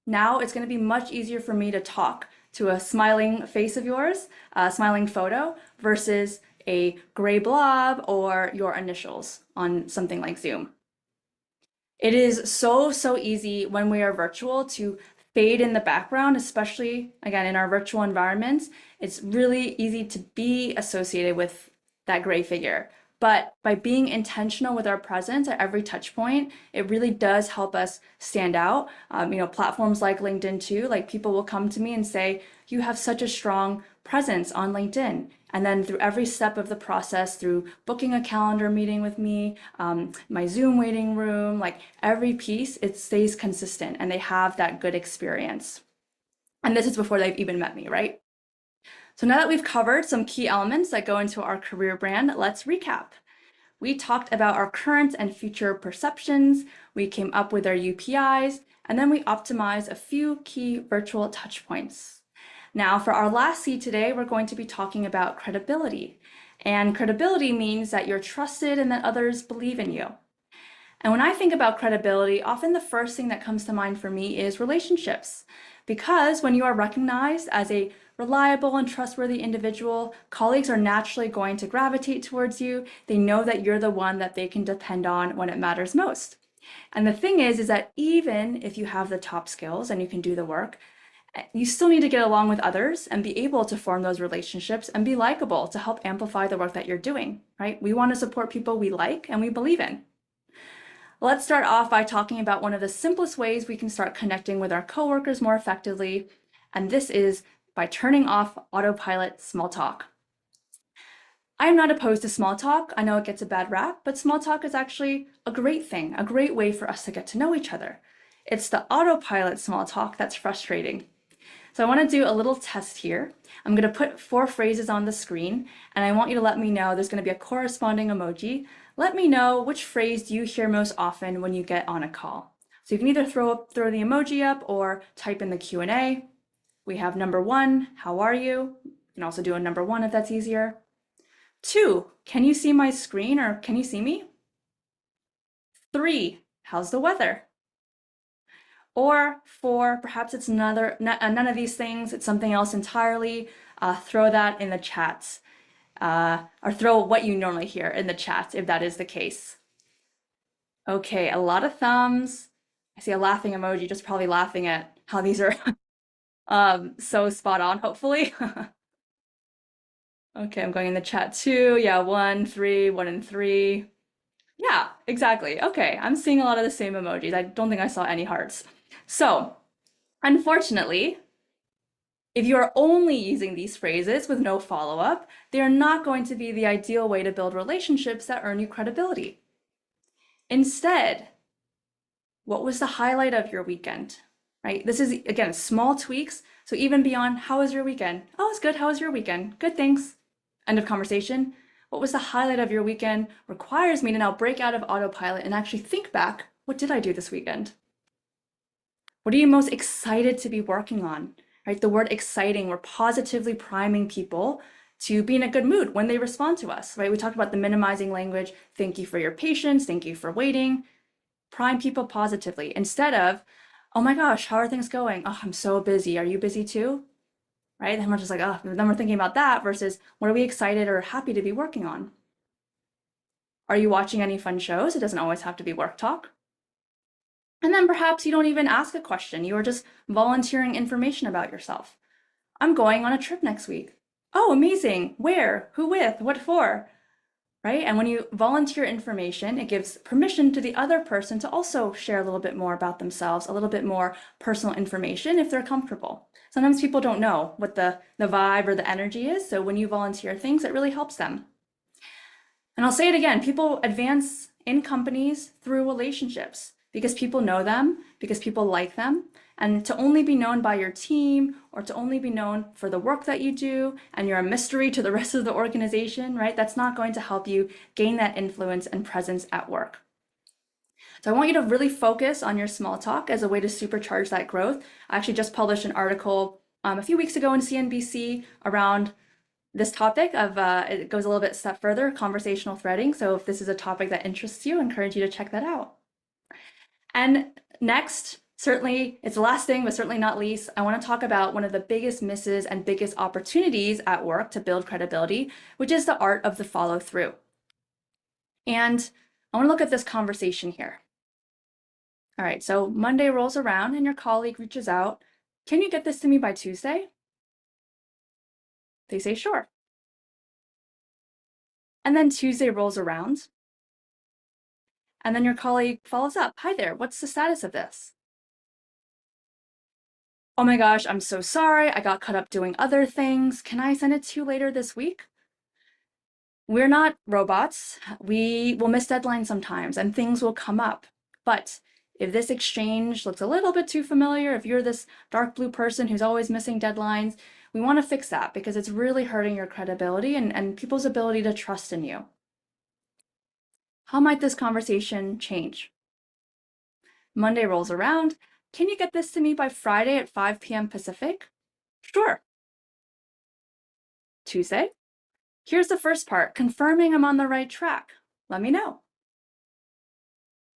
now it's going to be much easier for me to talk to a smiling face of yours, a smiling photo, versus a gray blob or your initials on something like Zoom. It is so easy when we are virtual to fade in the background, especially again in our virtual environments. It's really easy to be associated with that gray figure. But by being intentional with our presence at every touch point, it really does help us stand out. Platforms like LinkedIn too, like people will come to me and say, you have such a strong presence on LinkedIn. And then through every step of the process, through booking a calendar meeting with me, my Zoom waiting room, like every piece, it stays consistent and they have that good experience. And this is before they've even met me, right? So now that we've covered some key elements that go into our career brand, let's recap. We talked about our current and future perceptions, we came up with our UPIs, and then we optimized a few key virtual touch points. Now for our last C today, we're going to be talking about credibility. And credibility means that you're trusted and that others believe in you. And when I think about credibility, often the first thing that comes to mind for me is relationships. Because when you are recognized as a reliable and trustworthy individual, colleagues are naturally going to gravitate towards you. They know that you're the one that they can depend on when it matters most. And the thing is that even if you have the top skills and you can do the work, you still need to get along with others and be able to form those relationships and be likable to help amplify the work that you're doing, right? We want to support people we like and we believe in. Let's start off by talking about one of the simplest ways we can start connecting with our coworkers more effectively, and this is by turning off autopilot small talk. I'm not opposed to small talk. I know it gets a bad rap, but small talk is actually a great thing, a great way for us to get to know each other. It's the autopilot small talk that's frustrating. So I want to do a little test here. I'm going to put 4 phrases on the screen, and I want you to let me know there's going to be a corresponding emoji. Let me know which phrase do you hear most often when you get on a call. So you can either throw the emoji up or type in the Q&A. We have number 1, how are you? You can also do a number 1 if that's easier. 2, can you see my screen or can you see me? 3, how's the weather? Or 4, perhaps it's none of these things, it's something else entirely. Throw that in the chats. Or throw what you normally hear in the chat if that is the case. Okay, a lot of thumbs. I see a laughing emoji, just probably laughing at how these are so spot on, hopefully. Okay, I'm going in the chat too. Yeah, 1, 3, 1 and 3. Yeah, exactly. Okay, I'm seeing a lot of the same emojis. I don't think I saw any hearts. So, unfortunately, if you are only using these phrases with no follow-up, they are not going to be the ideal way to build relationships that earn you credibility. Instead, what was the highlight of your weekend? Right? This is, again, small tweaks. So even beyond, how was your weekend? Oh, it's good. How was your weekend? Good, thanks. End of conversation. What was the highlight of your weekend requires me to now break out of autopilot and actually think back, what did I do this weekend? What are you most excited to be working on? Right? The word exciting, we're positively priming people to be in a good mood when they respond to us, right? We talked about the minimizing language. Thank you for your patience. Thank you for waiting. Prime people positively instead of, oh my gosh, how are things going? Oh, I'm so busy. Are you busy too? Right? Then we're just like, oh, then we're thinking about that versus what are we excited or happy to be working on? Are you watching any fun shows? It doesn't always have to be work talk. And then perhaps you don't even ask a question. You are just volunteering information about yourself. I'm going on a trip next week. Oh, amazing. Where? Who with? What for? Right? And when you volunteer information, it gives permission to the other person to also share a little bit more about themselves, a little bit more personal information if they're comfortable. Sometimes people don't know what the vibe or the energy is. So when you volunteer things, it really helps them. And I'll say it again, people advance in companies through relationships because people know them, because people like them. And to only be known by your team or to only be known for the work that you do and you're a mystery to the rest of the organization, right? That's not going to help you gain that influence and presence at work. So I want you to really focus on your small talk as a way to supercharge that growth. I actually just published an article a few weeks ago in CNBC around this topic of, it goes a little bit step further, conversational threading. So if this is a topic that interests you, I encourage you to check that out. And next, Certainly, it's the last thing, but certainly not least, I want to talk about one of the biggest misses and biggest opportunities at work to build credibility, which is the art of the follow through. And I want to look at this conversation here. All right, so Monday rolls around and your colleague reaches out. Can you get this to me by Tuesday? They say, sure. And then Tuesday rolls around. And then your colleague follows up. Hi there, what's the status of this? Oh my gosh, I'm so sorry. I got caught up doing other things. Can I send it to you later this week? We're not robots. We will miss deadlines sometimes and things will come up. But if this exchange looks a little bit too familiar, if you're this dark blue person who's always missing deadlines, we want to fix that because it's really hurting your credibility and people's ability to trust in you. How might this conversation change? Monday rolls around. Can you get this to me by Friday at 5 p.m. Pacific? Sure. Tuesday? Here's the first part, confirming I'm on the right track. Let me know.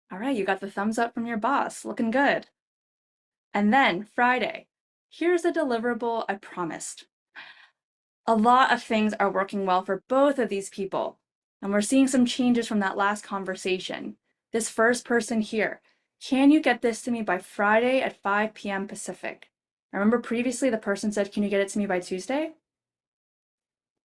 All right, you got the thumbs up from your boss, looking good. And then Friday, here's the deliverable I promised. A lot of things are working well for both of these people. And we're seeing some changes from that last conversation. This first person here, can you get this to me by Friday at 5 p.m. Pacific? I remember previously the person said, can you get it to me by Tuesday?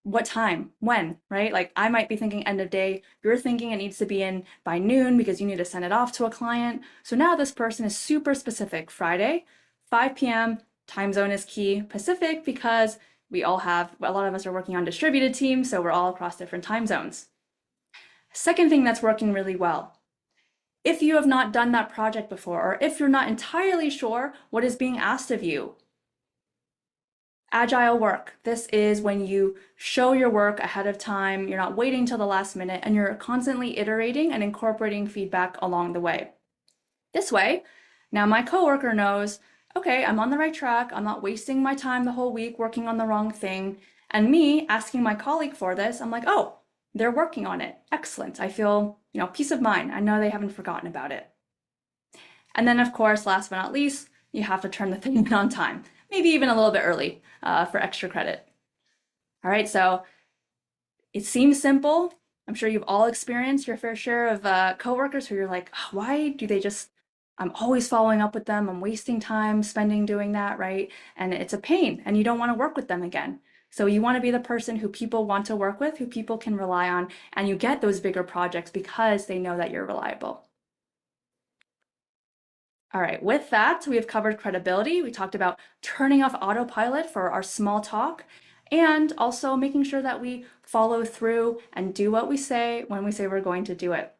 What time? When, right? Like I might be thinking end of day. You're thinking it needs to be in by noon because you need to send it off to a client. So now this person is super specific. Friday, 5 p.m. Time zone is key. Pacific because we all have, a lot of us are working on distributed teams, so we're all across different time zones. Second thing that's working really well. If you have not done that project before, or if you're not entirely sure what is being asked of you, agile work. This is when you show your work ahead of time, you're not waiting till the last minute, and you're constantly iterating and incorporating feedback along the way. This way, now my coworker knows, okay, I'm on the right track, I'm not wasting my time the whole week working on the wrong thing, and me asking my colleague for this, I'm like, oh, they're working on it. Excellent. I feel, peace of mind. I know they haven't forgotten about it. And then, of course, last but not least, you have to turn the thing in on time, maybe even a little bit early for extra credit. All right, so it seems simple. I'm sure you've all experienced your fair share of coworkers who you're like, oh, why do they just, I'm always following up with them. I'm wasting time spending doing that, right? And it's a pain and you don't want to work with them again. So you want to be the person who people want to work with, who people can rely on, and you get those bigger projects because they know that you're reliable. All right, with that, we have covered credibility. We talked about turning off autopilot for our small talk and also making sure that we follow through and do what we say when we say we're going to do it.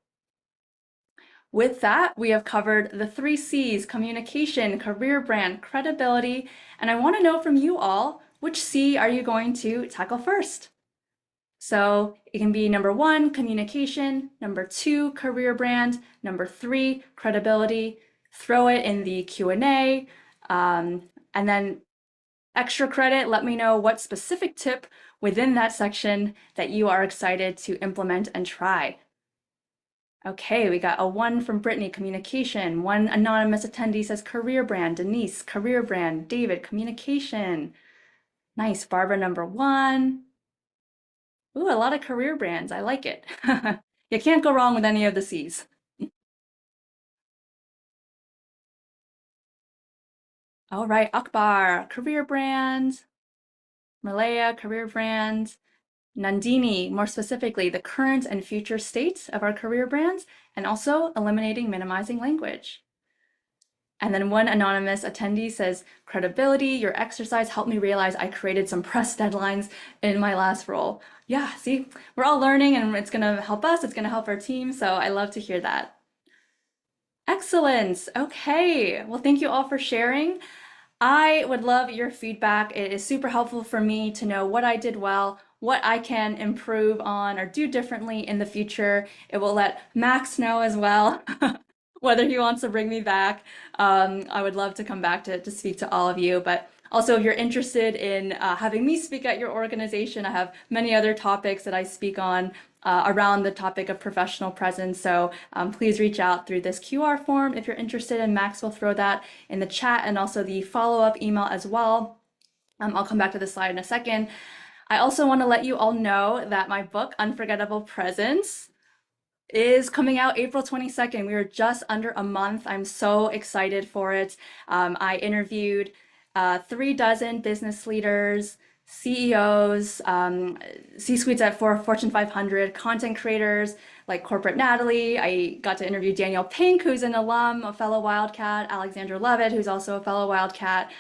With that, we have covered the 3 C's, communication, career brand, credibility, and I want to know from you all, which C are you going to tackle first? So it can be number 1, communication, number 2, career brand, number 3, credibility. Throw it in the Q&A, and then extra credit, let me know what specific tip within that section that you are excited to implement and try. Okay, we got a 1 from Brittany, communication. 1 anonymous attendee says career brand. Denise, career brand. David, communication. Nice, Barbara, number 1. Ooh, a lot of career brands. I like it. You can't go wrong with any of the C's. All right, Akbar, career brand. Malaya, career brand. Nandini, more specifically, the current and future state of our career brands, and also eliminating minimizing language. And then 1 anonymous attendee says, credibility, your exercise helped me realize I created some press deadlines in my last role. Yeah, see, we're all learning and it's gonna help us, it's gonna help our team, so I love to hear that. Excellent, okay. Well, thank you all for sharing. I would love your feedback. It is super helpful for me to know what I did well, what I can improve on or do differently in the future. It will let Max know as well whether he wants to bring me back. I would love to come back to speak to all of you, but also if you're interested in having me speak at your organization, I have many other topics that I speak on around the topic of professional presence. So please reach out through this QR form if you're interested, and Max will throw that in the chat and also the follow-up email as well. I'll come back to the slide in a second. I also want to let you all know that my book, Unforgettable Presence, is coming out April 22nd. We are just under a month. I'm so excited for it. I interviewed 36 business leaders, CEOs, C-suites at Fortune 500, content creators like Corporate Natalie. I got to interview Daniel Pink, who's an alum, a fellow Wildcat, Alexandra Levitt, who's also a fellow Wildcat.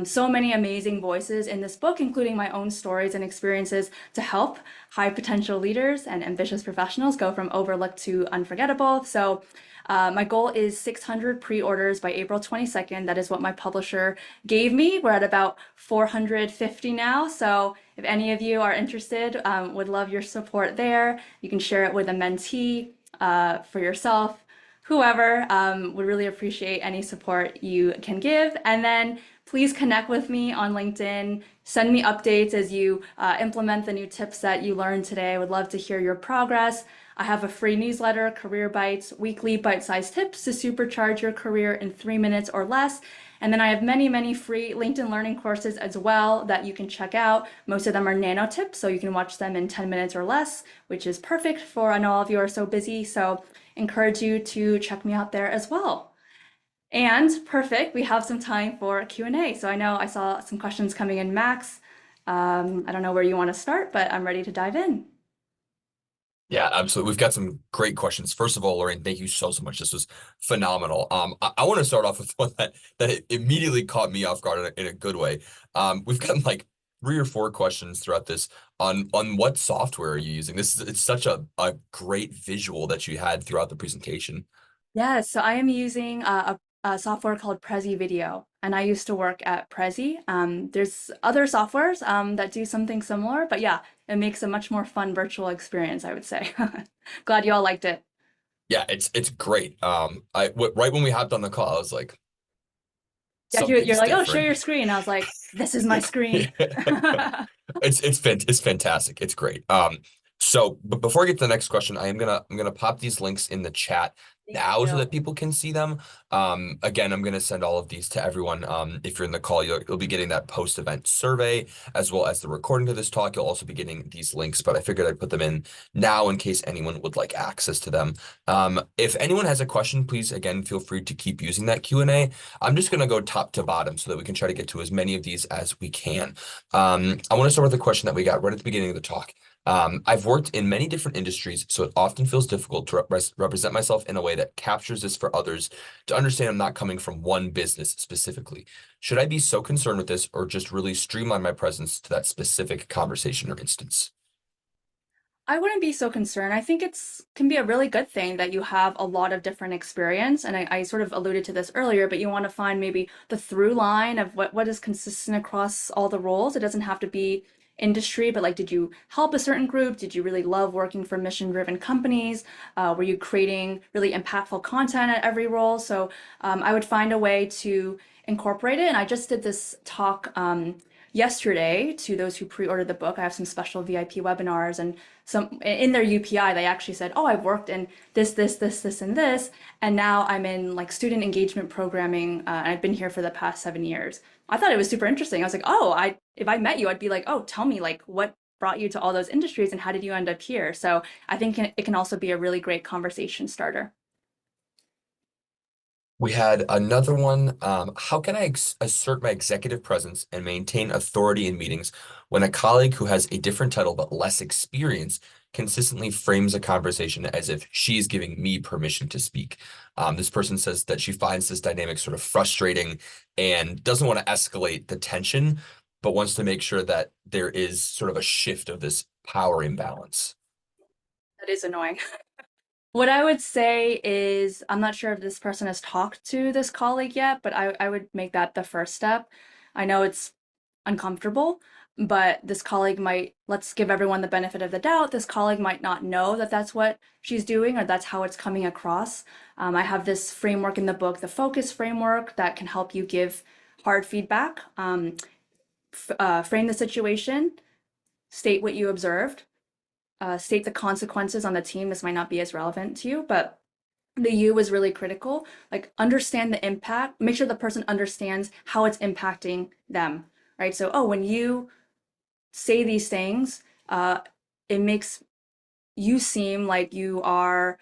So many amazing voices in this book, including my own stories and experiences to help high potential leaders and ambitious professionals go from overlooked to unforgettable. So my goal is 600 pre-orders by April 22nd. That is what my publisher gave me. We're at about 450 now. So if any of you are interested, would love your support there. You can share it with a mentee for yourself. Whoever would really appreciate any support you can give. And then please connect with me on LinkedIn. Send me updates as you implement the new tips that you learned today. I would love to hear your progress. I have a free newsletter, Career Bites, weekly bite-sized tips to supercharge your career in 3 minutes or less. And then I have many, many free LinkedIn learning courses as well that you can check out. Most of them are nano tips, so you can watch them in 10 minutes or less, which is perfect for, I know all of you are so busy, so encourage you to check me out there as well. And perfect, we have some time for Q&A. So I know I saw some questions coming in, Max. I don't know where you want to start, but I'm ready to dive in. Yeah, absolutely. We've got some great questions. First of all, Lorraine, thank you so much. This was phenomenal. I want to start off with one that immediately caught me off guard in a good way. We've gotten like 3 or 4 questions throughout this on what software are you using? It's such a great visual that you had throughout the presentation. Yeah, so I am using a software called Prezi Video, and I used to work at Prezi. There's other softwares that do something similar, but yeah, it makes a much more fun virtual experience, I would say. Glad you all liked it. Yeah, it's great. Right when we hopped on the call, I was like, Yeah, you're something's like, oh, share different. your screen. I was like, this is my screen. It's fantastic. It's great. But before I get to the next question, I'm gonna pop these links in the chat Thank now so you. that people can see them. Again, I'm gonna send all of these to everyone. If you're in the call, you'll be getting that post-event survey as well as the recording of this talk. You'll also be getting these links, but I figured I'd put them in now in case anyone would like access to them. If anyone has a question, please again feel free to keep using that Q&A. I'm just gonna go top to bottom so that we can try to get to as many of these as we can. I want to start with a question that we got right at the beginning of the talk. I've worked in many different industries, so it often feels difficult to represent myself in a way that captures this for others to understand I'm not coming from one business specifically. Should I be so concerned with this or just really streamline my presence to that specific conversation or instance? I wouldn't be so concerned. I think it's can be a really good thing that you have a lot of different experience. And I sort of alluded to this earlier, but you want to find maybe the through line of what is consistent across all the roles. It doesn't have to be industry, but like, did you help a certain group? Did you really love working for mission-driven companies? Were you creating really impactful content at every role? So I would find a way to incorporate it. And I just did this talk yesterday to those who pre-ordered the book. I have some special VIP webinars, and some in their UPI they actually said, oh, I've worked in this and this, and now I'm in like student engagement programming, and I've been here for the past 7 years. I thought it was super interesting. I was like, oh, I if I met you, I'd be like, oh, tell me like what brought you to all those industries and how did you end up here? So I think it can also be a really great conversation starter. We had another one. How can I assert my executive presence and maintain authority in meetings when a colleague who has a different title but less experience consistently frames a conversation as if she's giving me permission to speak? This person says that she finds this dynamic sort of frustrating and doesn't want to escalate the tension, but wants to make sure that there is sort of a shift of this power imbalance. That is annoying. What I would say is, I'm not sure if this person has talked to this colleague yet, but I would make that the first step. I know it's uncomfortable, but this colleague might, let's give everyone the benefit of the doubt. This colleague might not know that that's what she's doing or that's how it's coming across. I have this framework in the book, the focus framework, that can help you give hard feedback, frame the situation, state what you observed, state the consequences on the team. This might not be as relevant to you, but the you is really critical. Like understand the impact, make sure the person understands how it's impacting them, right? So, oh, when you say these things, it makes you seem like you are,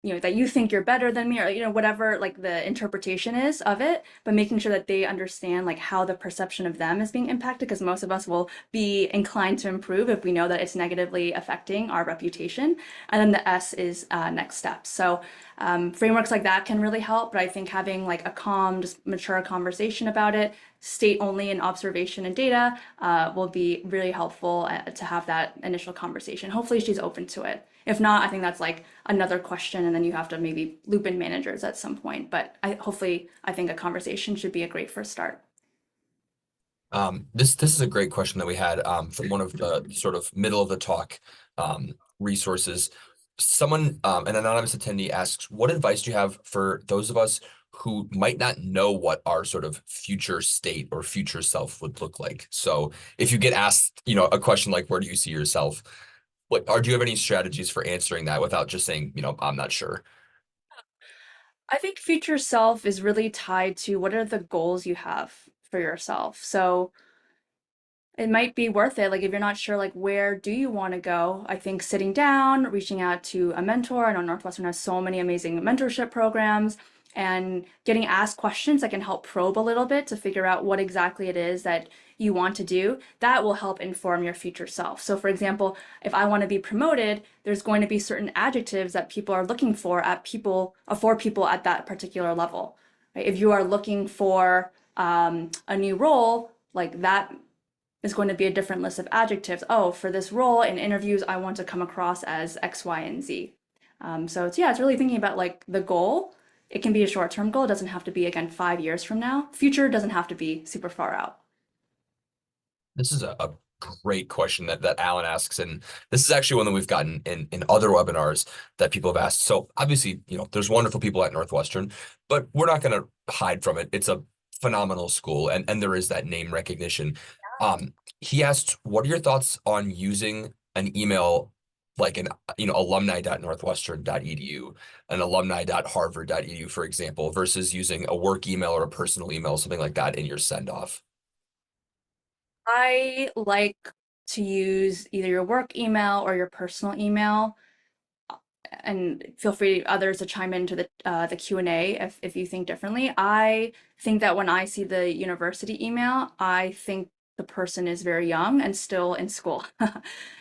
that you think you're better than me, or whatever like the interpretation is of it, but making sure that they understand like how the perception of them is being impacted, because most of us will be inclined to improve if we know that it's negatively affecting our reputation. And then the S is next steps. So frameworks like that can really help, but I think having like a calm, just mature conversation about it, state only in observation and data, will be really helpful to have that initial conversation. Hopefully she's open to it. If not, I think that's like another question, and then you have to maybe loop in managers at some point. But I think a conversation should be a great first start. This is a great question that we had from one of the sort of middle of the talk resources. Someone, an anonymous attendee asks, what advice do you have for those of us who might not know what our sort of future state or future self would look like? So if you get asked, a question like, where do you see yourself? Do you have any strategies for answering that without just saying, I'm not sure? I think future self is really tied to what are the goals you have for yourself. So it might be worth it. Like if you're not sure, like where do you want to go? I think sitting down, reaching out to a mentor. I know Northwestern has so many amazing mentorship programs, and getting asked questions that can help probe a little bit to figure out what exactly it is that you want to do. That will help inform your future self. So for example, if I want to be promoted, there's going to be certain adjectives that people are looking for people at that particular level. Right? If you are looking for a new role, like that is going to be a different list of adjectives. Oh, for this role in interviews, I want to come across as X, Y, and Z. So it's really thinking about like the goal. It can be a short-term goal. It doesn't have to be, again, 5 years from now. Future doesn't have to be super far out. This is a great question that Alan asks, and this is actually one that we've gotten in other webinars that people have asked. So obviously, there's wonderful people at Northwestern, but we're not going to hide from it. It's a phenomenal school, and there is that name recognition. He asked, what are your thoughts on using an email like an alumni.northwestern.edu, an alumni.harvard.edu, for example, versus using a work email or a personal email, something like that in your send off? I like to use either your work email or your personal email, and feel free others to chime into the Q&A if you think differently. I think that when I see the university email, I think the person is very young and still in school.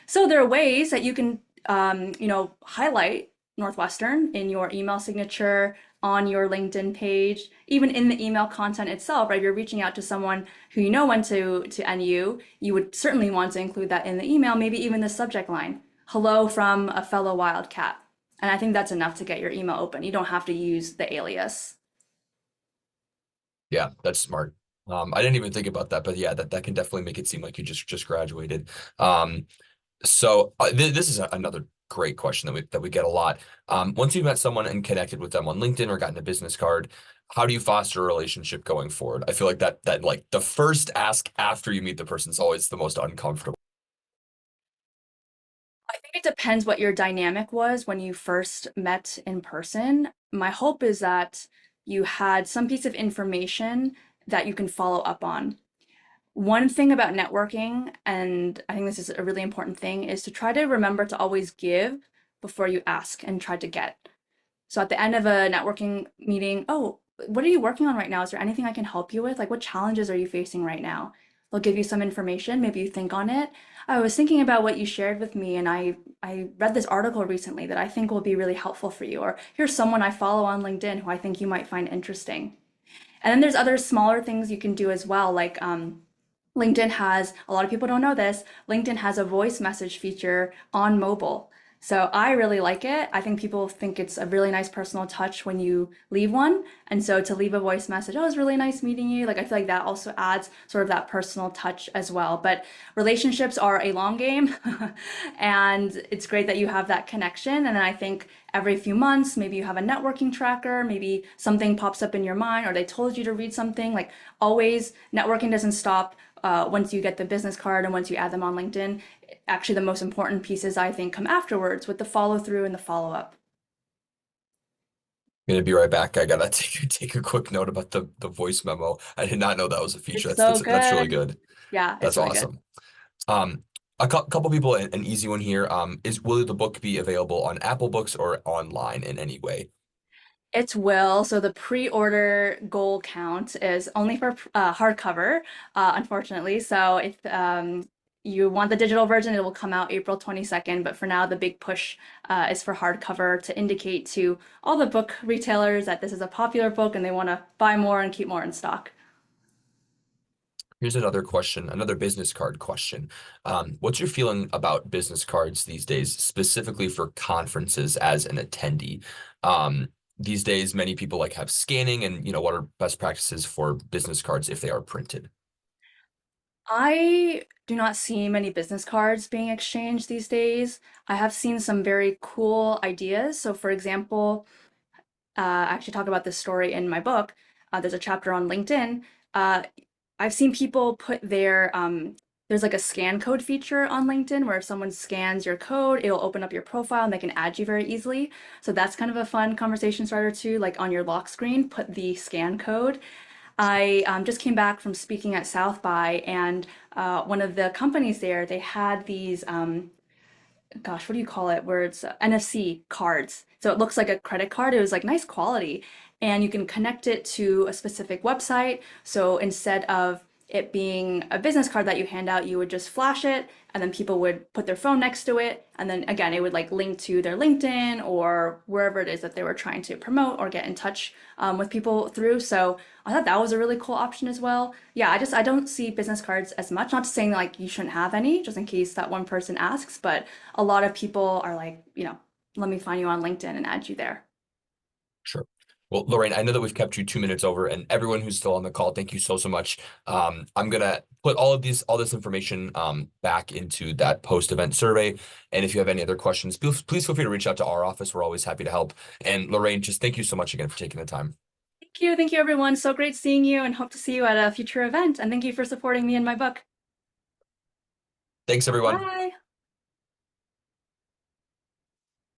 So there are ways that you can highlight Northwestern in your email signature, on your LinkedIn page, even in the email content itself, right? If you're reaching out to someone who went to NU, you would certainly want to include that in the email, maybe even the subject line, hello from a fellow Wildcat. And I think that's enough to get your email open. You don't have to use the alias. Yeah, that's smart. I didn't even think about that, but yeah, that can definitely make it seem like you just graduated. So this is another great question that we get a lot. Once you've met someone and connected with them on LinkedIn or gotten a business card, how do you foster a relationship going forward? I feel like that like the first ask after you meet the person is always the most uncomfortable. I think it depends what your dynamic was when you first met in person. My hope is that you had some piece of information that you can follow up on. One thing about networking, and I think this is a really important thing, is to try to remember to always give before you ask and try to get. So at the end of a networking meeting, oh, what are you working on right now? Is there anything I can help you with? Like, what challenges are you facing right now? They'll give you some information, maybe you think on it. I was thinking about what you shared with me, and I read this article recently that I think will be really helpful for you. Or here's someone I follow on LinkedIn who I think you might find interesting. And then there's other smaller things you can do as well, like LinkedIn has, a lot of people don't know this, LinkedIn has a voice message feature on mobile. So I really like it. I think people think it's a really nice personal touch when you leave one. And so to leave a voice message, oh, it's really nice meeting you. Like I feel like that also adds sort of that personal touch as well. But relationships are a long game. And it's great that you have that connection. And then I think every few months, maybe you have a networking tracker, maybe something pops up in your mind or they told you to read something. Like always, networking doesn't stop once you get the business card and once you add them on LinkedIn, actually the most important pieces I think come afterwards with the follow through and the follow up. Gonna be right back. I gotta take a quick note about the voice memo. I did not know that was a feature. It's That's so that's really good. good. Yeah, it's That's really good. awesome. A couple people, an easy one here. Is will the book be available on Apple Books or online in any way? It's will. So the pre-order goal count is only for hardcover, unfortunately. So if you want the digital version, it will come out April 22nd. But for now, the big push is for hardcover to indicate to all the book retailers that this is a popular book and they want to buy more and keep more in stock. Here's another question, another business card question. What's your feeling about business cards these days, specifically for conferences as an attendee? These days, many people like have scanning and, what are best practices for business cards if they are printed? I do not see many business cards being exchanged these days. I have seen some very cool ideas. So, for example, I actually talk about this story in my book. There's a chapter on LinkedIn. Uh, I've seen people put there's like a scan code feature on LinkedIn where if someone scans your code, it'll open up your profile and they can add you very easily. So that's kind of a fun conversation starter too. Like on your lock screen, put the scan code. I just came back from speaking at South by, and one of the companies there, they had these gosh, what do you call it? Where it's NFC cards. So it looks like a credit card. It was like nice quality. And you can connect it to a specific website. So instead of it being a business card that you hand out, you would just flash it and then people would put their phone next to it. And then again, it would like link to their LinkedIn or wherever it is that they were trying to promote or get in touch with people through. So I thought that was a really cool option as well. Yeah, I don't see business cards as much. Not to saying like you shouldn't have any, just in case that one person asks, but a lot of people are like, let me find you on LinkedIn and add you there. Sure. Well, Lorraine, I know that we've kept you 2 minutes over, and everyone who's still on the call, thank you so much. I'm gonna put all this information back into that post-event survey. And if you have any other questions, please feel free to reach out to our office. We're always happy to help. And Lorraine, just thank you so much again for taking the time. Thank you. Thank you, everyone. So great seeing you and hope to see you at a future event. And thank you for supporting me in my book. Thanks, everyone. Bye.